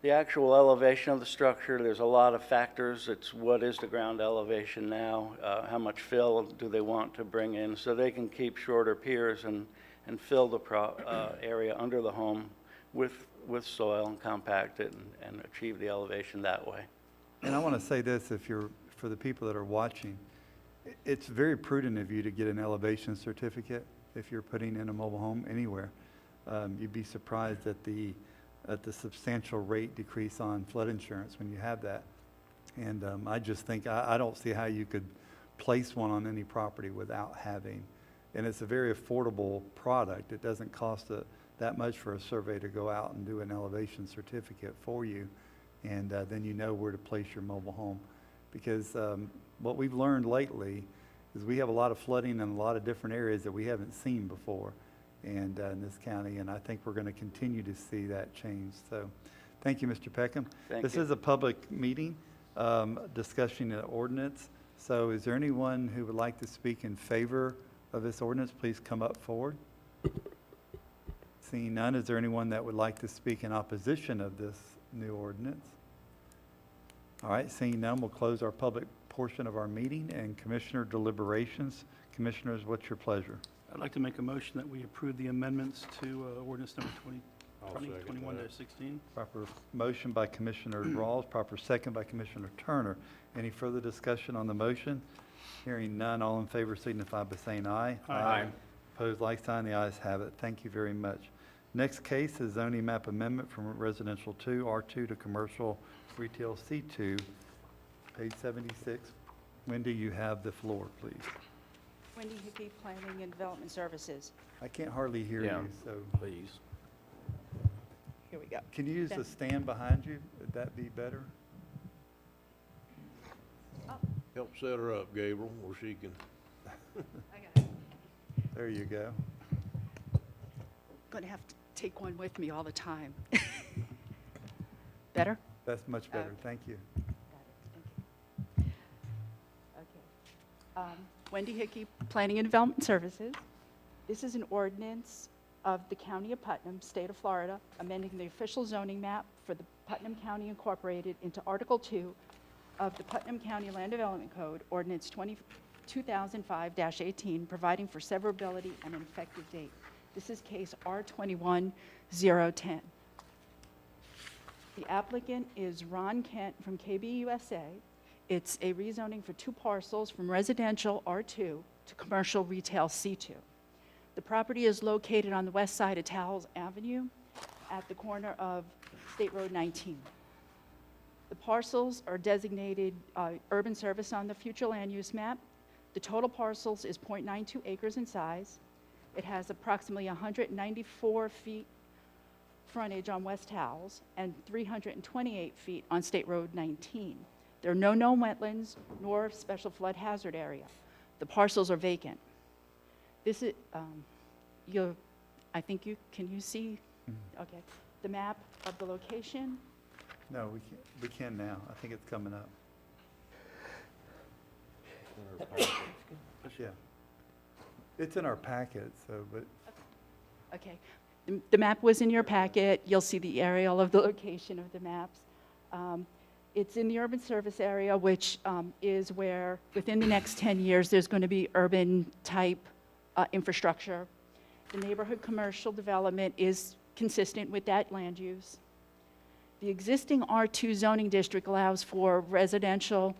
The actual elevation of the structure, there's a lot of factors. It's what is the ground elevation now, how much fill do they want to bring in, so they can keep shorter piers and fill the area under the home with soil and compact it and achieve the elevation that way. And I want to say this, for the people that are watching, it's very prudent of you to get an elevation certificate if you're putting in a mobile home anywhere. You'd be surprised at the substantial rate decrease on flood insurance when you have that. And I just think, I don't see how you could place one on any property without having, and it's a very affordable product. It doesn't cost that much for a survey to go out and do an elevation certificate for you, and then you know where to place your mobile home. Because what we've learned lately is we have a lot of flooding in a lot of different areas that we haven't seen before and in this county, and I think we're going to continue to see that change. So thank you, Mr. Peckham. This is a public meeting discussing an ordinance. So is there anyone who would like to speak in favor of this ordinance? Please come up forward. Seeing none, is there anyone that would like to speak in opposition of this new ordinance? All right, seeing none, we'll close our public portion of our meeting and commissioner deliberations. Commissioners, what's your pleasure? I'd like to make a motion that we approve the amendments to ordinance number I'll second 2021-16. Proper motion by Commissioner Rawls, proper second by Commissioner Turner. Any further discussion on the motion? Hearing none, all in favor signify by saying aye. Aye. Opposed, like sign. The ayes have it. Thank you very much. Next case is zoning map amendment from residential 2, R2 to commercial retail C2, page 76. Wendy, you have the floor, please. Wendy Hickey, Planning and Development Services. I can't hardly hear you, so Please. Here we go. can you use the stand behind you? Would that be better? Help set her up, Gabriel, where she can. There you go. Going to have to take one with me all the time. Better? That's much better. Thank you. Got it. Thank you. Okay. Wendy Hickey, Planning and Development Services. This is an ordinance of the County of Putnam, State of Florida, amending the official zoning map for the Putnam County Incorporated into Article 2 of the Putnam County Land Development Code, Ordinance 2005-18, providing for severability and an effective date. This is case R21-010. The applicant is Ron Kent from KBUSA. It's a rezoning for 2 parcels from residential R2 to commercial retail C2. The property is located on the west side of Towles Avenue at the corner of State Road 19. The parcels are designated urban service on the future land use map. The total parcels is 0.92 acres in size. It has approximately 194 feet frontage on West Towles and 328 feet on State Road 19. There are no known wetlands nor special flood hazard area. The parcels are vacant. This is, I think can you see? Okay. The map of the location? No, we can now. I think it's coming up. Yeah. It's in our packet, so, but. Okay. The map was in your packet. You'll see the aerial of the location of the maps. It's in the urban service area, which is where, within the next 10 years, there's going to be urban-type infrastructure. The neighborhood commercial development is consistent with that land use. The existing R2 zoning district allows for residential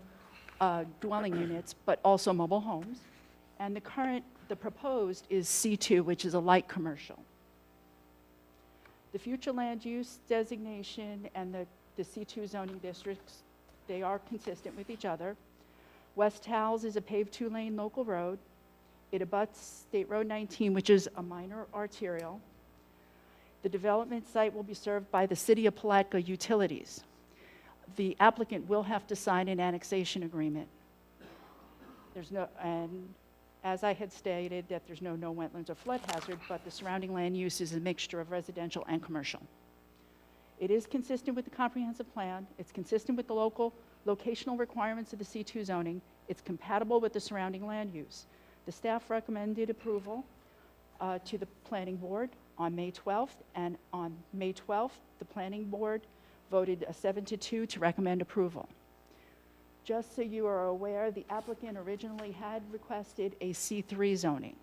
dwelling units, but also mobile homes. And the proposed is C2, which is a light commercial. The future land use designation and the C2 zoning districts, they are consistent with each other. West Towles is a paved 2-lane local road. It abuts State Road 19, which is a minor arterial. The development site will be served by the City of Palatka Utilities. The applicant will have to sign an annexation agreement. And as I had stated, that there's no wetlands or flood hazard, but the surrounding land use is a mixture of residential and commercial. It is consistent with the comprehensive plan. It's consistent with the locational requirements of the C2 zoning. It's compatible with the surrounding land use. The staff recommended approval to the planning board on May 12th, and on May 12th, the planning board voted 7-2 to recommend approval. Just so you are aware, the applicant originally had requested a C3 zoning.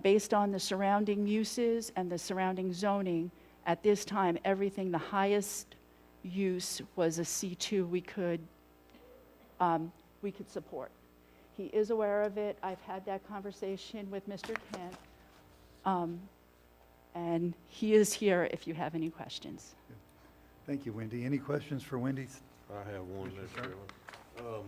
Based on the surrounding uses and the surrounding zoning, at this time, everything, the highest use was a C2 we could support. He is aware of it. I've had that conversation with Mr. Kent, and he is here if you have any questions. Thank you, Wendy. Any questions for Wendy? I have one, Mr. Chairman.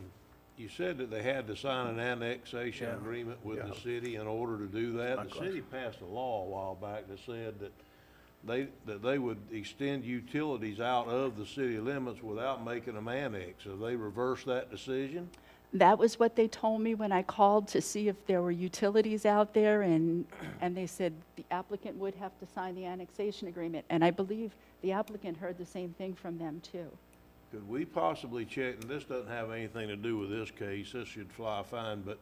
You said that they had to sign an annexation agreement with the city in order to do that. The city passed a law a while back that said that they would extend utilities out of the city limits without making them annex. Have they reversed that decision? That was what they told me when I called to see if there were utilities out there, and they said the applicant would have to sign the annexation agreement. And I believe the applicant heard the same thing from them, too. Could we possibly check, and this doesn't have anything to do with this case, this should fly fine, but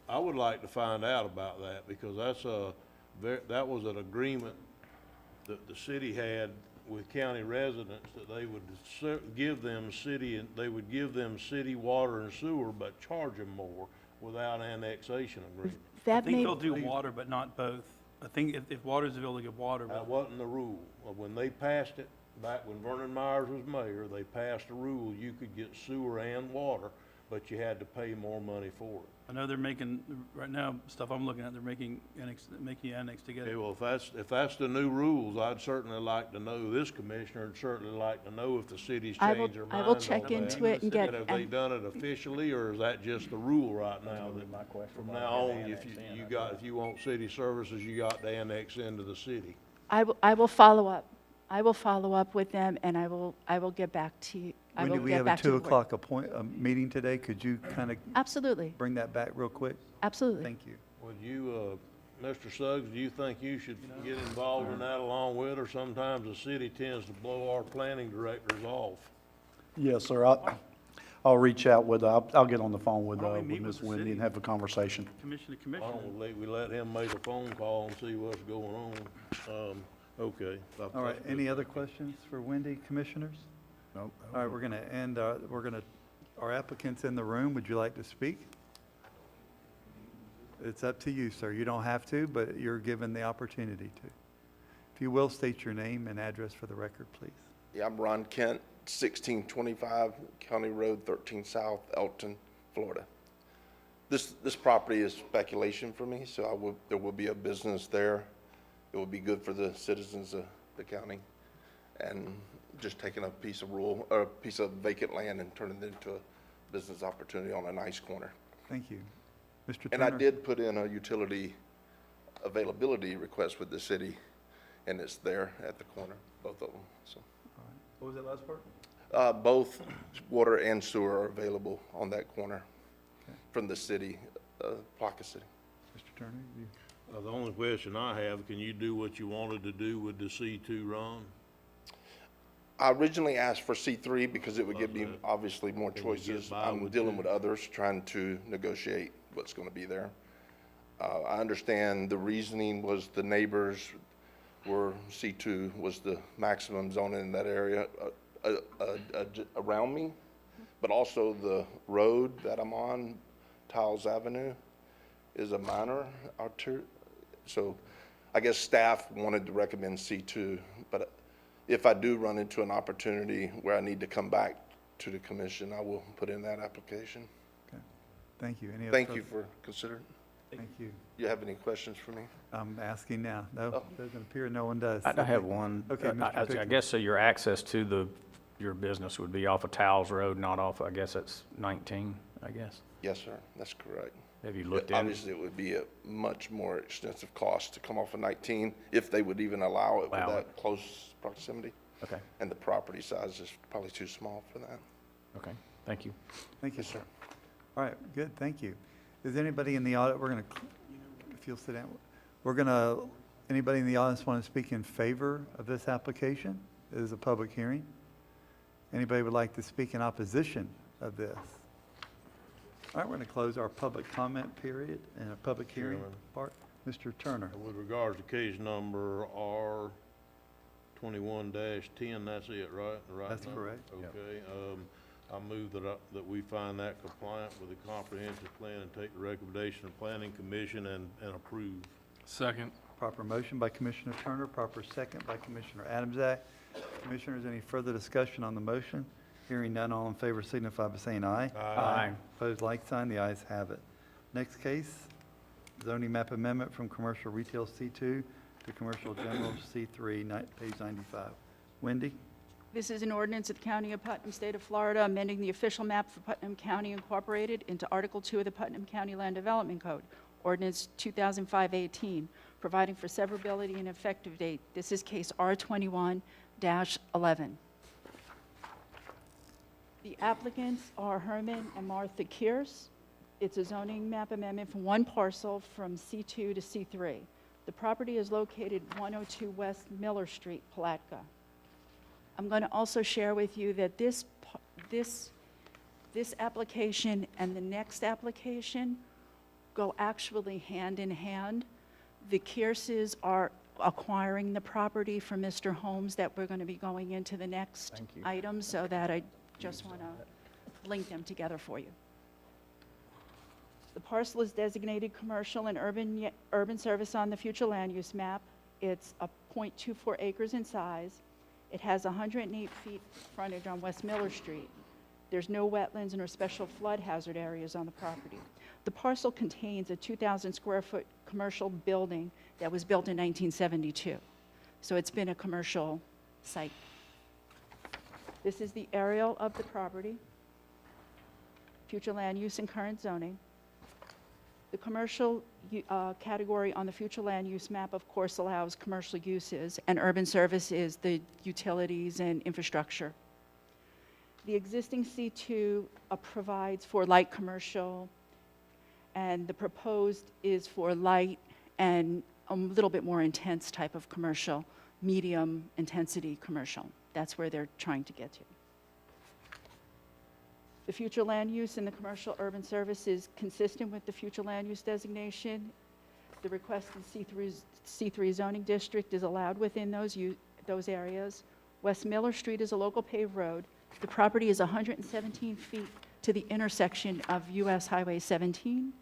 I would like to find out about that, because that was an agreement that the city had with county residents, that they would give them city water and sewer, but charge them more without annexation agreement. I think they'll do water, but not both. I think if water's available, they'll give water, but That wasn't the rule. When they passed it, back when Vernon Myers was mayor, they passed a rule you could get sewer and water, but you had to pay more money for it. I know they're making, right now, stuff I'm looking at, they're making annex together. Okay, well, if that's the new rules, I'd certainly like to know, this commissioner would certainly like to know if the city's I will- changed their I mind will on check that. into it and get- Have they done it officially, or is that just the rule right now? That My question From about now that on, annex in, if you want city services, you got to annex into the city. I will follow up. I will follow up with them, and I will get back to you. I Wendy, will we get have a back to 2 the board. o'clock meeting today. Could you kind of Absolutely, bring that back real quick? absolutely. Thank you. Would you, Mr. Suggs, do you think you should get involved in that along with her? Sometimes the city tends to blow our planning directors off. Yes, sir. I'll reach out with, I'll get on the phone with Why don't we meet Ms. with the Wendy city? and have a conversation. Commission to Why commission. don't we let him make a phone call and see what's going on? Okay. All right, any other questions for Wendy, commissioners? Nope. All right, we're going to end, our applicant's in the room. Would you like to speak? It's up to you, sir. You don't have to, but you're given the opportunity to. If you will, state your name and address for the record, please. Yeah, I'm Ron Kent, 1625 County Road 13 South, Elton, Florida. This property is speculation for me, so there will be a business there. It will be good for the citizens of the county, and just taking a piece of vacant land and turning it into a business opportunity on a nice corner. Thank you. Mr. And Turner? I did put in a utility availability request with the city, and it's there at the corner, both of them, so. What was that last part? Both water and sewer are available on that corner from the city, Placa City. Mr. Turner? you- The only question I have, can you do what you wanted to do with the C2, Ron? I originally asked for C3 because it would give me Okay. obviously more Can we get choices. by I'm with dealing two? with others, trying to negotiate what's going to be there. I understand the reasoning was the neighbors were C2 was the maximum zoning in that area around me, but also the road that I'm on, Tiles Avenue, is a minor arterial. So I guess staff wanted to recommend C2, but if I do run into an opportunity where I need to come back to the commission, I will put in that application. Okay. Thank you. Any other Thank you questions? for considering. Thank you. You have any questions for me? I'm asking now. No, Oh. doesn't appear no one does. I have one. Okay, Mr. I Pickens. guess so your access to your business would be off of Towles Road, not off, I guess that's 19, I guess. Yes, sir. That's correct. Have you looked in? Obviously, it would be a much more extensive cost to come off of 19 if they would even allow it with Allow that close proximity. Okay, And the property size is probably too small for that. okay, thank you. Thank you, sir. All right, good, thank you. Is anybody in the audit, we're going to, if you'll sit down, anybody in the audience want to speak in favor of this application? It is a public hearing. Anybody would like to speak in opposition of this? All right, we're going to close our public comment period and a public hearing Chairman. part. Mr. Turner. With regards to case number R21-10, that's it, right? The right That's number? correct. Okay, I move that we find that compliant with the comprehensive plan and take the recommendation of Planning Commission and approve. Second. Proper motion by Commissioner Turner, proper second by Commissioner Adamsack. Commissioners, any further discussion on the motion? Hearing none, all in favor signify by saying aye. Aye. Opposed, like sign, the ayes have it. Next case, zoning map amendment from commercial retail C2 to commercial general C3, page 95. Wendy? This is an ordinance of the County of Putnam, State of Florida, amending the official map for Putnam County Incorporated into Article 2 of the Putnam County Land Development Code, Ordinance 2005-18, providing for severability and effective date. This is case R21-11. The applicants are Herman and Martha Kears. It's a zoning map amendment from one parcel from C2 to C3. The property is located 102 West Miller Street, Palatka. I'm going to also share with you that this application and the next application go actually hand in hand. The Kearses are acquiring the property from Mr. Holmes that we're going to be going into the next item, so that I just want to link them together for you. The parcel is designated commercial and urban service on the future land use map. It's a 0.24 acres in size. It has 108 feet frontage on West Miller Street. There's no wetlands nor special flood hazard areas on the property. The parcel contains a 2,000 square foot commercial building that was built in 1972. So it's been a commercial site. This is the aerial of the property, future land use and current zoning. The commercial category on the future land use map, of course, allows commercial uses, and urban service is the utilities and infrastructure. The existing C2 provides for light commercial, and the proposed is for light and a little bit more intense type of commercial, medium intensity commercial. That's where they're trying to get to. The future land use in the commercial urban service is consistent with the future land use designation. The requested C3 zoning district is allowed within those areas. West Miller Street is a local paved road. The property is 117 feet to the intersection of US Highway 17,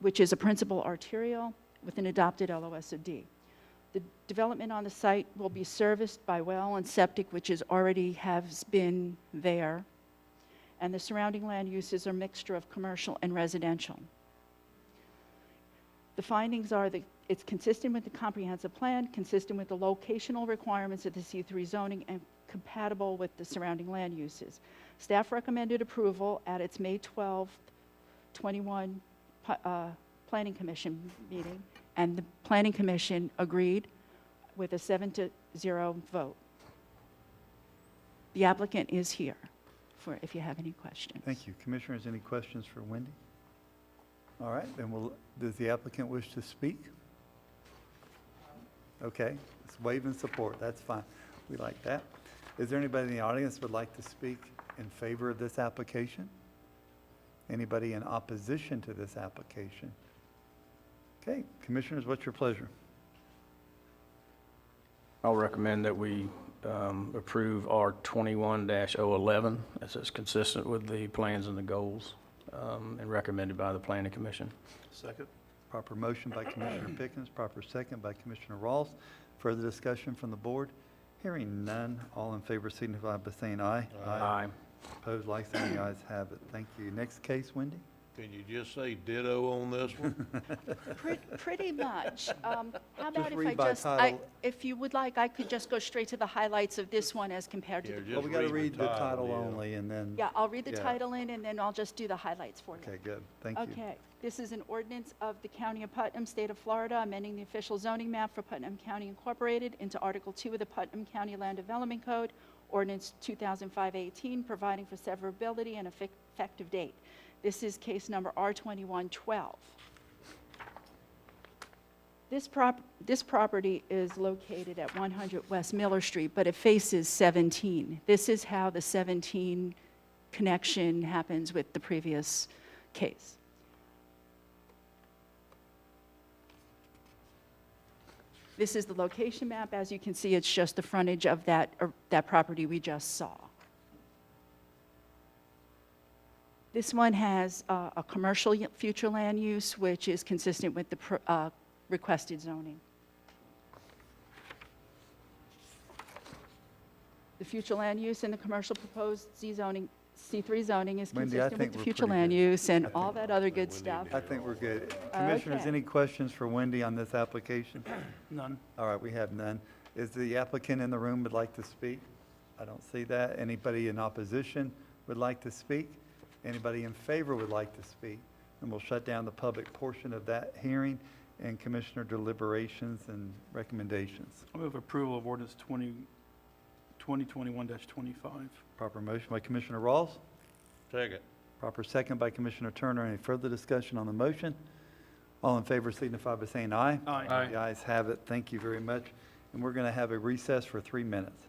which is a principal arterial with an adopted LOS of D. The development on the site will be serviced by well and septic, which already has been there. And the surrounding land uses are a mixture of commercial and residential. The findings are that it's consistent with the comprehensive plan, consistent with the locational requirements of the C3 zoning, and compatible with the surrounding land uses. Staff recommended approval at its May 12, 21 Planning Commission meeting, and the Planning Commission agreed with a 7-0 vote. The applicant is here for if you have any questions. Thank you. Commissioners, any questions for Wendy? All right, then does the applicant wish to speak? Okay, it's wave in support. That's fine. We like that. Is there anybody in the audience who would like to speak in favor of this application? Anybody in opposition to this application? Okay, commissioners, what's your pleasure? I'll recommend that we approve R21-011 as it's consistent with the plans and the goals and recommended by the Planning Commission. Second. Proper motion by Commissioner Pickens, proper second by Commissioner Rawls. Further discussion from the board? Hearing none, all in favor signify by saying aye. Aye. Opposed, like sign, the ayes have it. Thank you. Next case, Wendy? Can you just say ditto on this one? Pretty much. How about if read I by just, title. if you would like, I could just go straight to the highlights of this one as compared to Yeah, the. just Well, we got to read the title yeah. only and then. Yeah, I'll read the yeah. title in, and then I'll just do the highlights for you. Okay, good. Thank you. Okay, this is an ordinance of the County of Putnam, State of Florida, amending the official zoning map for Putnam County Incorporated into Article 2 of the Putnam County Land Development Code, Ordinance 2005-18, providing for severability and effective date. This is case number R2112. This property is located at 100 West Miller Street, but it faces 17. This is how the 17 connection happens with the previous case. This is the location map. As you can see, it's just the frontage of that property we just saw. This one has a commercial future land use, which is consistent with the requested zoning. The future land use in the commercial proposed C3 zoning is Wendy, I consistent with think the we're future pretty land good. use and all that other good stuff. I think we're good. Commissioners, Okay. any questions for Wendy on this application? None. All right, we have none. Is the applicant in the room would like to speak? I don't see that. Anybody in opposition would like to speak? Anybody in favor would like to speak? And we'll shut down the public portion of that hearing and commissioner deliberations and recommendations. I move approval of ordinance 2021-25. Proper motion by Commissioner Rawls, Second. proper second by Commissioner Turner. Any further discussion on the motion? All in favor signify by saying aye. Aye. The ayes have it. Thank you very much. And we're going to have a recess for 3 minutes.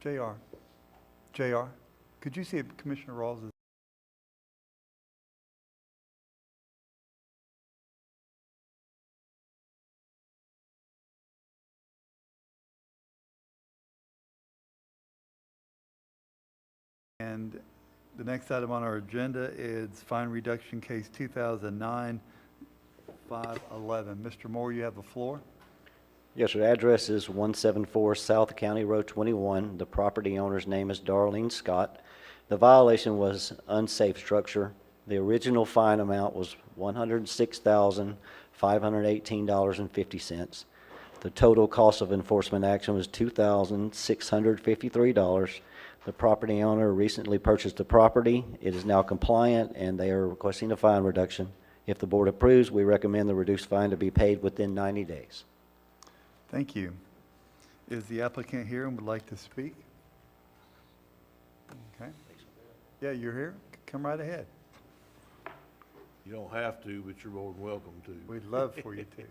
JR, could you see if Commissioner Rawls is? And the next item on our agenda is fine reduction case 2009-511. Mr. Moore, you have the floor. Yes, sir. The address is 174 South County Road 21. The property owner's name is Darlene Scott. The violation was unsafe structure. The original fine amount was $106,518.50. The total cost of enforcement action was $2,653. The property owner recently purchased the property. It is now compliant, and they are requesting a fine reduction. If the board approves, we recommend the reduced fine to be paid within 90 days. Thank you. Is the applicant here and would like to speak? Okay. Yeah, you're here. Come right ahead. You don't have to, but you're more than welcome to. We'd love for you to.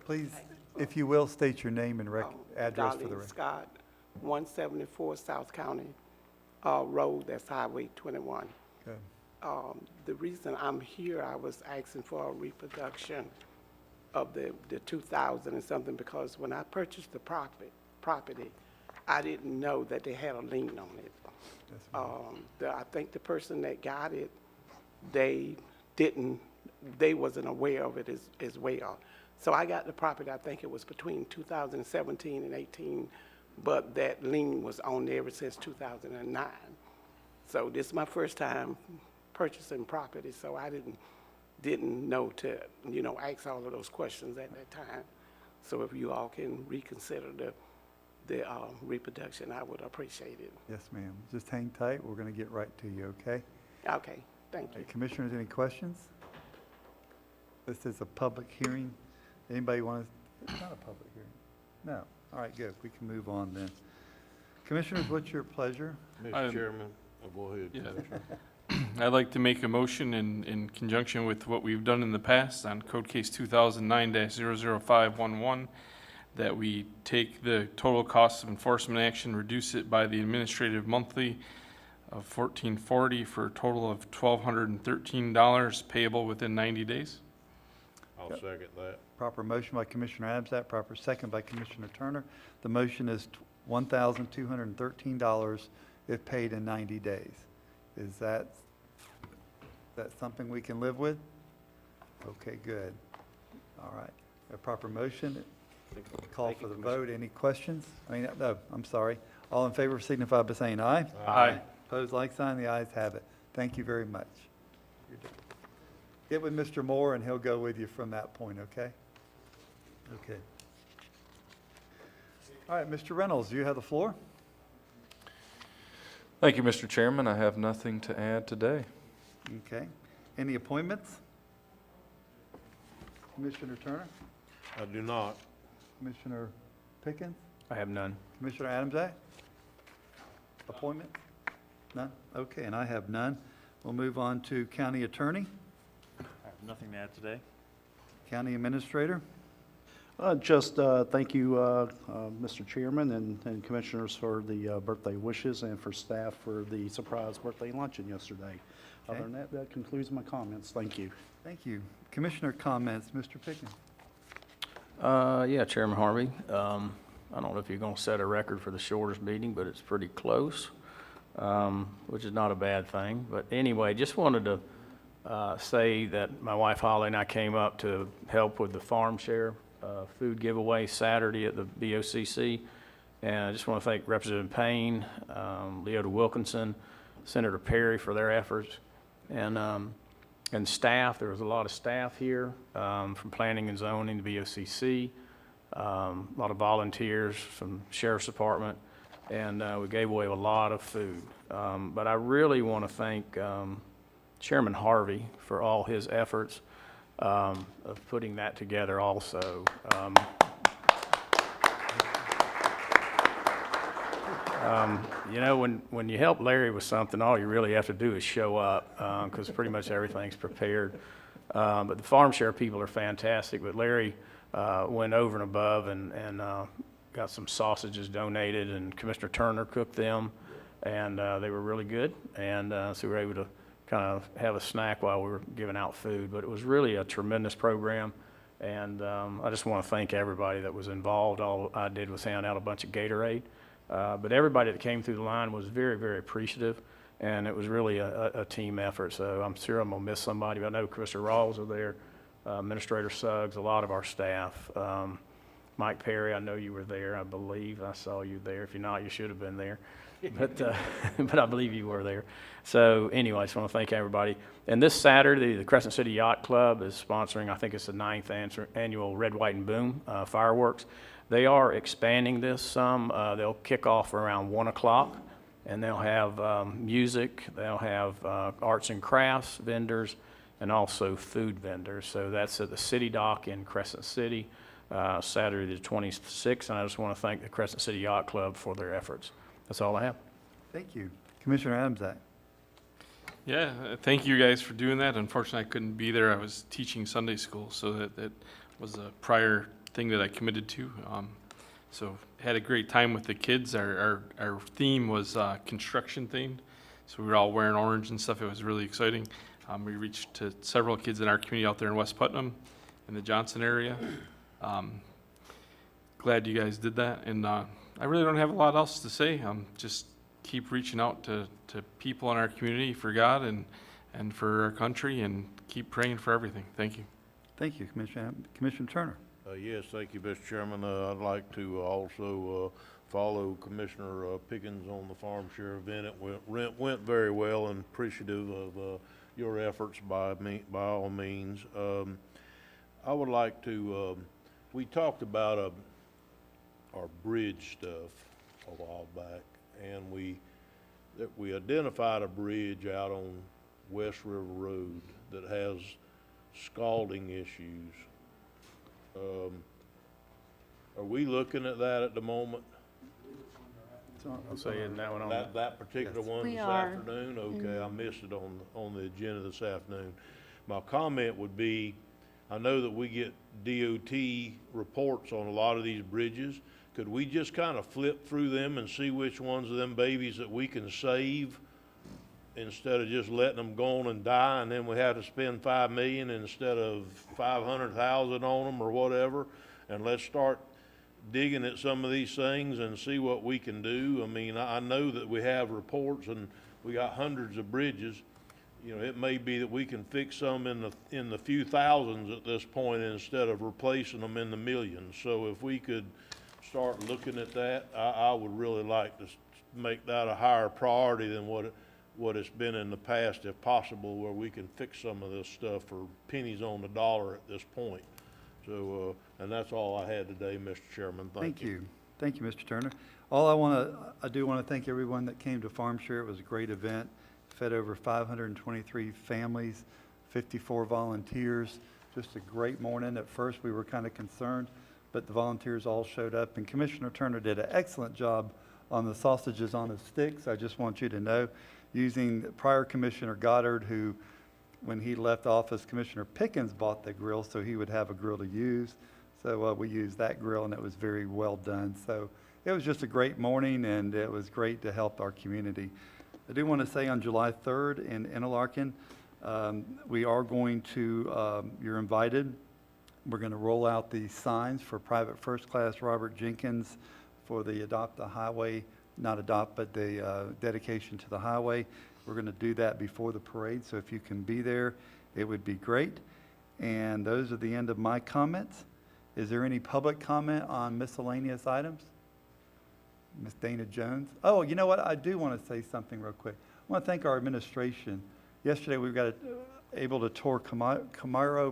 Please, if you will, state your name and address for the Darlene record. Scott, 174 South County Road, that's Highway 21. Okay. The reason I'm here, I was asking for a reproduction of the 2,000 and something, because when I purchased the property, I didn't know that they had a lien on it. I think the person that got it, they wasn't aware of it as well. So I got the property, I think it was between 2017 and 18, but that lien was on there ever since 2009. So this is my first time purchasing property, so I didn't know to, ask all of those questions at that time. So if you all can reconsider the reproduction, I would appreciate it. Yes, ma'am. Just hang tight. We're going to get right to you, okay? Okay, thank you. Hey, Commissioners, any questions? This is a public hearing. Anybody want to? It's not a public hearing. No. All right, good. We can move on then. Commissioners, what's your pleasure? Mr. Chairman, go ahead. Yeah. Commissioner. I'd like to make a motion in conjunction with what we've done in the past on Code Case 2009-00511, that we take the total cost of enforcement action, reduce it by the administrative monthly of $1,440 for a total of $1,213 payable within 90 days. I'll second that. Proper motion by Commissioner Adamsack, proper second by Commissioner Turner. The motion is $1,213 if paid in 90 days. Is that something we can live with? Okay, good. All right. A proper motion. Call for the vote. Any questions? No, I'm sorry. All in favor signify by saying aye. Aye. Opposed, like sign. The ayes have it. Thank you very much. Get with Mr. Moore, and he'll go with you from that point, okay? Okay. All right, Mr. Reynolds, you have the floor. Thank you, Mr. Chairman. I have nothing to add today. Okay. Any appointments? Commissioner Turner? I do not. Commissioner Pickens? I have none. Commissioner Adamsack? Appointment? None? Okay, and I have none. We'll move on to County Attorney, I have nothing to add today. County Administrator. Just thank you, Mr. Chairman and Commissioners, for the birthday wishes, and for staff for the surprise birthday luncheon yesterday. Okay. Other than that, that concludes my comments. Thank you. Thank you. Commissioner comments, Mr. Pickens. Yeah, Chairman Harvey. I don't know if you're going to set a record for the shortest meeting, but it's pretty close, which is not a bad thing. But anyway, just wanted to say that my wife Holly and I came up to help with the farm share food giveaway Saturday at the BOCC. And I just want to thank Representative Payne, Leota Wilkinson, Senator Perry for their efforts, and staff. There was a lot of staff here from Planning and Zoning, the BOCC, a lot of volunteers from Sheriff's Department, and we gave away a lot of food. But I really want to thank Chairman Harvey for all his efforts of putting that together also. When you help Larry with something, all you really have to do is show up, because pretty much everything's prepared. But the farm share people are fantastic, but Larry went over and above and got some sausages donated, and Commissioner Turner cooked them, and they were really good. And so we were able to kind of have a snack while we were giving out food. But it was really a tremendous program, and I just want to thank everybody that was involved. All I did was hand out a bunch of Gatorade, but everybody that came through the line was very, very appreciative, and it was really a team effort. So I'm sure I'm going to miss somebody, but I know Commissioner Rawls was there, Administrator Suggs, a lot of our staff. Mike Perry, I know you were there, I believe. I saw you there. If you're not, you should have been there. But I believe you were there. So anyway, I just want to thank everybody. And this Saturday, the Crescent City Yacht Club is sponsoring, I think it's the 9th annual Red, White, and Boom fireworks. They are expanding this some. They'll kick off around 1 o'clock, and they'll have music. They'll have arts and crafts vendors, and also food vendors. So that's at the City Dock in Crescent City, Saturday the 26th. And I just want to thank the Crescent City Yacht Club for their efforts. That's all I have. Thank you. Commissioner Adamsack. Yeah, thank you guys for doing that. Unfortunately, I couldn't be there. I was teaching Sunday school, so that was a prior thing that I committed to. So had a great time with the kids. Our theme was construction themed, so we were all wearing orange and stuff. It was really exciting. We reached to several kids in our community out there in West Putnam, in the Johnson area. Glad you guys did that, and I really don't have a lot else to say. Just keep reaching out to people in our community for God and for our country, and keep praying for everything. Thank you. Thank you, Commissioner Turner. Yes, thank you, Mr. Chairman. I'd like to also follow Commissioner Pickens on the farm share event. It went very well, and appreciative of your efforts by all means. I would like to, we talked about our bridge stuff a while back, and we identified a bridge out on West River Road that has scalding issues. Are we looking at that at the moment? I'll say in that one on That particular one We this are. afternoon? Okay, I missed it on the agenda this afternoon. My comment would be, I know that we get DOT reports on a lot of these bridges. Could we just kind of flip through them and see which ones of them babies that we can save, instead of just letting them go on and die, and then we have to spend $5 million instead of $500,000 on them or whatever? And let's start digging at some of these things and see what we can do. I mean, I know that we have reports and we got hundreds of bridges. You know, it may be that we can fix some in the few thousands at this point instead of replacing them in the millions. So if we could start looking at that, I would really like to make that a higher priority than what it's been in the past, if possible, where we can fix some of this stuff for pennies on the dollar at this point. So, and that's all I had today, Mr. Chairman. Thank you. Thank you, Mr. Turner. I do want to thank everyone that came to Farm Share. It was a great event. Fed over 523 families, 54 volunteers. Just a great morning. At first, we were kind of concerned, but the volunteers all showed up, and Commissioner Turner did an excellent job on the sausages on the sticks. I just want you to know, using prior Commissioner Goddard, who, when he left office, Commissioner Pickens bought the grill so he would have a grill to use. So we used that grill, and it was very well done. So it was just a great morning, and it was great to help our community. I do want to say on July 3rd in Interlaken, we are going to, you're invited. We're going to roll out the signs for Private First Class Robert Jenkins for the Adopt the Highway, not adopt, but the dedication to the highway. We're going to do that before the parade, so if you can be there, it would be great. And those are the end of my comments. Is there any public comment on miscellaneous items? Ms. Dana Jones. Oh, you know what? I do want to say something real quick. I want to thank our administration. Yesterday, we got able to tour Camargo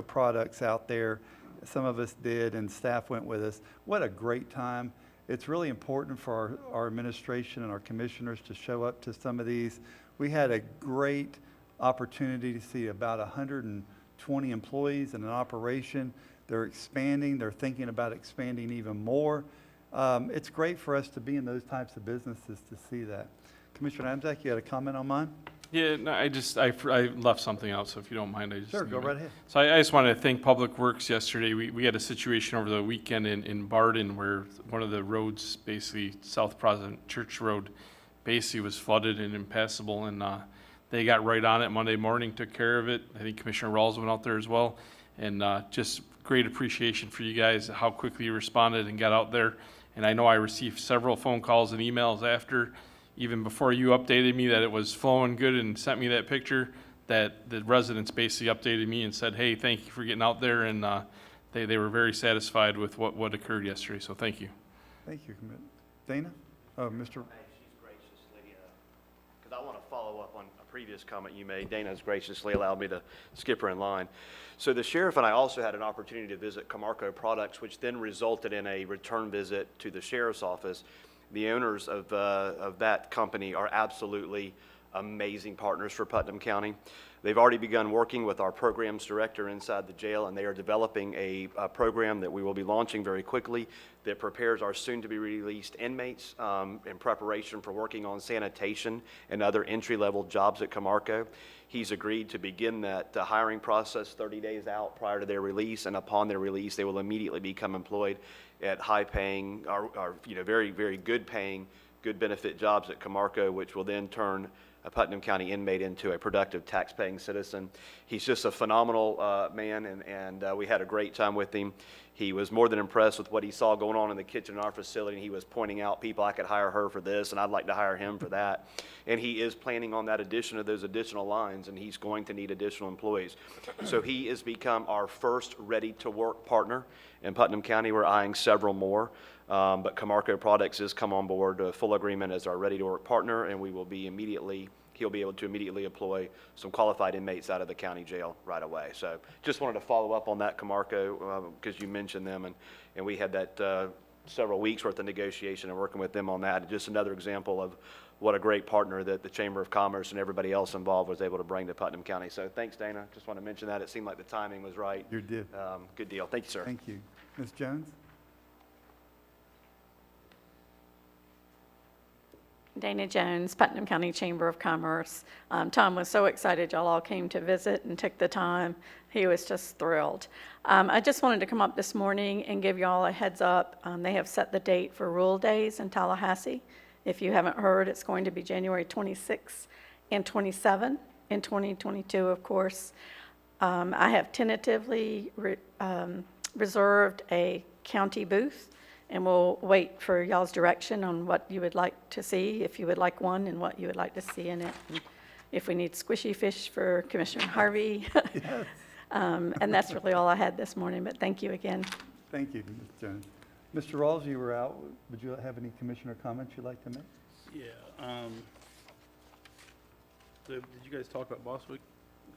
products out there. Some of us did, and staff went with us. What a great time. It's really important for our administration and our commissioners to show up to some of these. We had a great opportunity to see about 120 employees in an operation. They're expanding. They're thinking about expanding even more. It's great for us to be in those types of businesses to see that. Commissioner Adamsack, you had a comment on mine? Yeah, no, I left something out, so if you don't mind, I just. Sure, go right ahead. So I just wanted to thank Public Works yesterday. We had a situation over the weekend in Barden where one of the roads, basically South Protestant Church Road, basically was flooded and impassable, and they got right on it Monday morning, took care of it. I think Commissioner Rawls went out there as well, and just great appreciation for you guys, how quickly you responded and got out there. And I know I received several phone calls and emails after, even before you updated me that it was flowing good and sent me that picture, that the residents basically updated me and said, hey, thank you for getting out there, and they were very satisfied with what occurred yesterday, so thank you. Thank you. Dana? Oh, Mr. She's graciously, because I want to follow up on a previous comment you made. Dana's graciously allowed me to skip her in line. So the sheriff and I also had an opportunity to visit Camarco Products, which then resulted in a return visit to the sheriff's office. The owners of that company are absolutely amazing partners for Putnam County. They've already begun working with our programs director inside the jail, and they are developing a program that we will be launching very quickly that prepares our soon-to-be released inmates in preparation for working on sanitation and other entry-level jobs at Camarco. He's agreed to begin that hiring process 30 days out prior to their release, and upon their release, they will immediately become employed at high-paying, or very, very good-paying, good benefit jobs at Camarco, which will then turn a Putnam County inmate into a productive tax-paying citizen. He's just a phenomenal man, and we had a great time with him. He was more than impressed with what he saw going on in the kitchen in our facility, and he was pointing out people, I could hire her for this, and I'd like to hire him for that. And he is planning on that addition of those additional lines, and he's going to need additional employees. So he has become our first ready-to-work partner in Putnam County. We're eyeing several more. But Camarco Products has come on board, a full agreement as our ready-to-work partner, and he'll be able to immediately employ some qualified inmates out of the county jail right away. So just wanted to follow up on that, Camarco, because you mentioned them, and we had that several weeks worth of negotiation and working with them on that. Just another example of what a great partner that the Chamber of Commerce and everybody else involved was able to bring to Putnam County. So thanks, Dana. Just want to mention that. It seemed like the timing was right. You did. Good deal. Thank you, sir. Thank you. Ms. Jones? Dana Jones, Putnam County Chamber of Commerce. Tom was so excited y'all all came to visit and took the time. He was just thrilled. I just wanted to come up this morning and give y'all a heads up. They have set the date for Rural Days in Tallahassee. If you haven't heard, it's going to be January 26th and 27th in 2022, of course. I have tentatively reserved a county booth, and we'll wait for y'all's direction on what you would like to see, if you would like one, and what you would like to see in it. And if we need squishy fish for Commissioner Harvey. Yes. And that's really all I had this morning, but thank you again. Thank you, Ms. Jones. Mr. Rawls, you were out. Would you have any commissioner comments you'd like to make? Yeah. Did you guys talk about Boswick?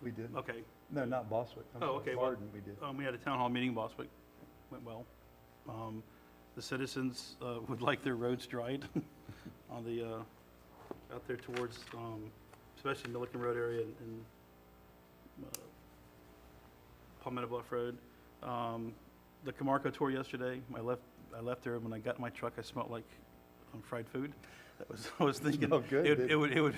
We did. Okay. No, not Boswick. I'm Oh, sorry, okay. Barden, we did. We had a town hall meeting in Boswick. Went well. The citizens would like their roads dried on the, out there towards, especially Milliken Road area and Palmetto Bluff Road. The Camarco tour yesterday, I left there, when I got in my truck, I smelled like fried food. That was, I was thinking, Oh, good. it would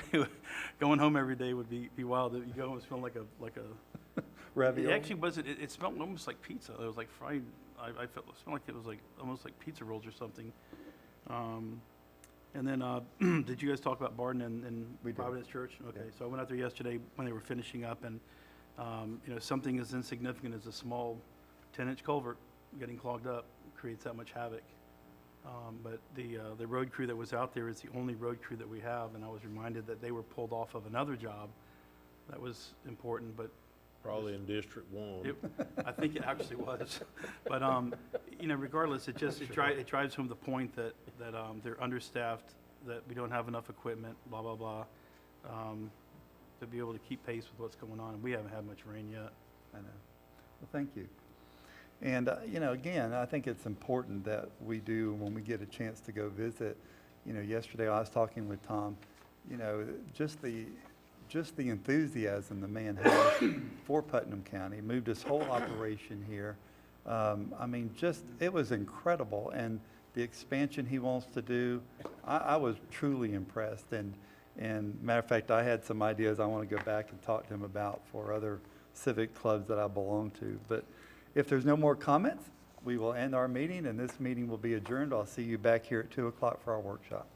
going home every day would be wild. You go home and smell like a Ravioli? It actually wasn't, it smelled almost like pizza. It was like fried, it smelled like it was like, almost like pizza rolls or something. And then, did you guys talk about Barden and Providence Church? Okay, so I went out there yesterday when they were finishing up, and, something as insignificant as a small 10-inch culvert getting clogged up creates that much havoc. But the road crew that was out there is the only road crew that we have, and I was reminded that they were pulled off of another job that was important, but Probably in District 1. I think it actually was. But, regardless, it drives home the point that they're understaffed, that we don't have enough equipment, blah, blah, blah, to be able to keep pace with what's going on. And we haven't had much rain yet. I know. Well, thank you. And, again, I think it's important that we do, when we get a chance to go visit, yesterday I was talking with Tom, just the enthusiasm the man has for Putnam County, moved his whole operation here. It was incredible. And the expansion he wants to do, I was truly impressed. And And matter of fact, I had some ideas I want to go back and talk to him about for other civic clubs that I belong to. But if there's no more comments, we will end our meeting, and this meeting will be adjourned. I'll see you back here at 2 o'clock for our workshop.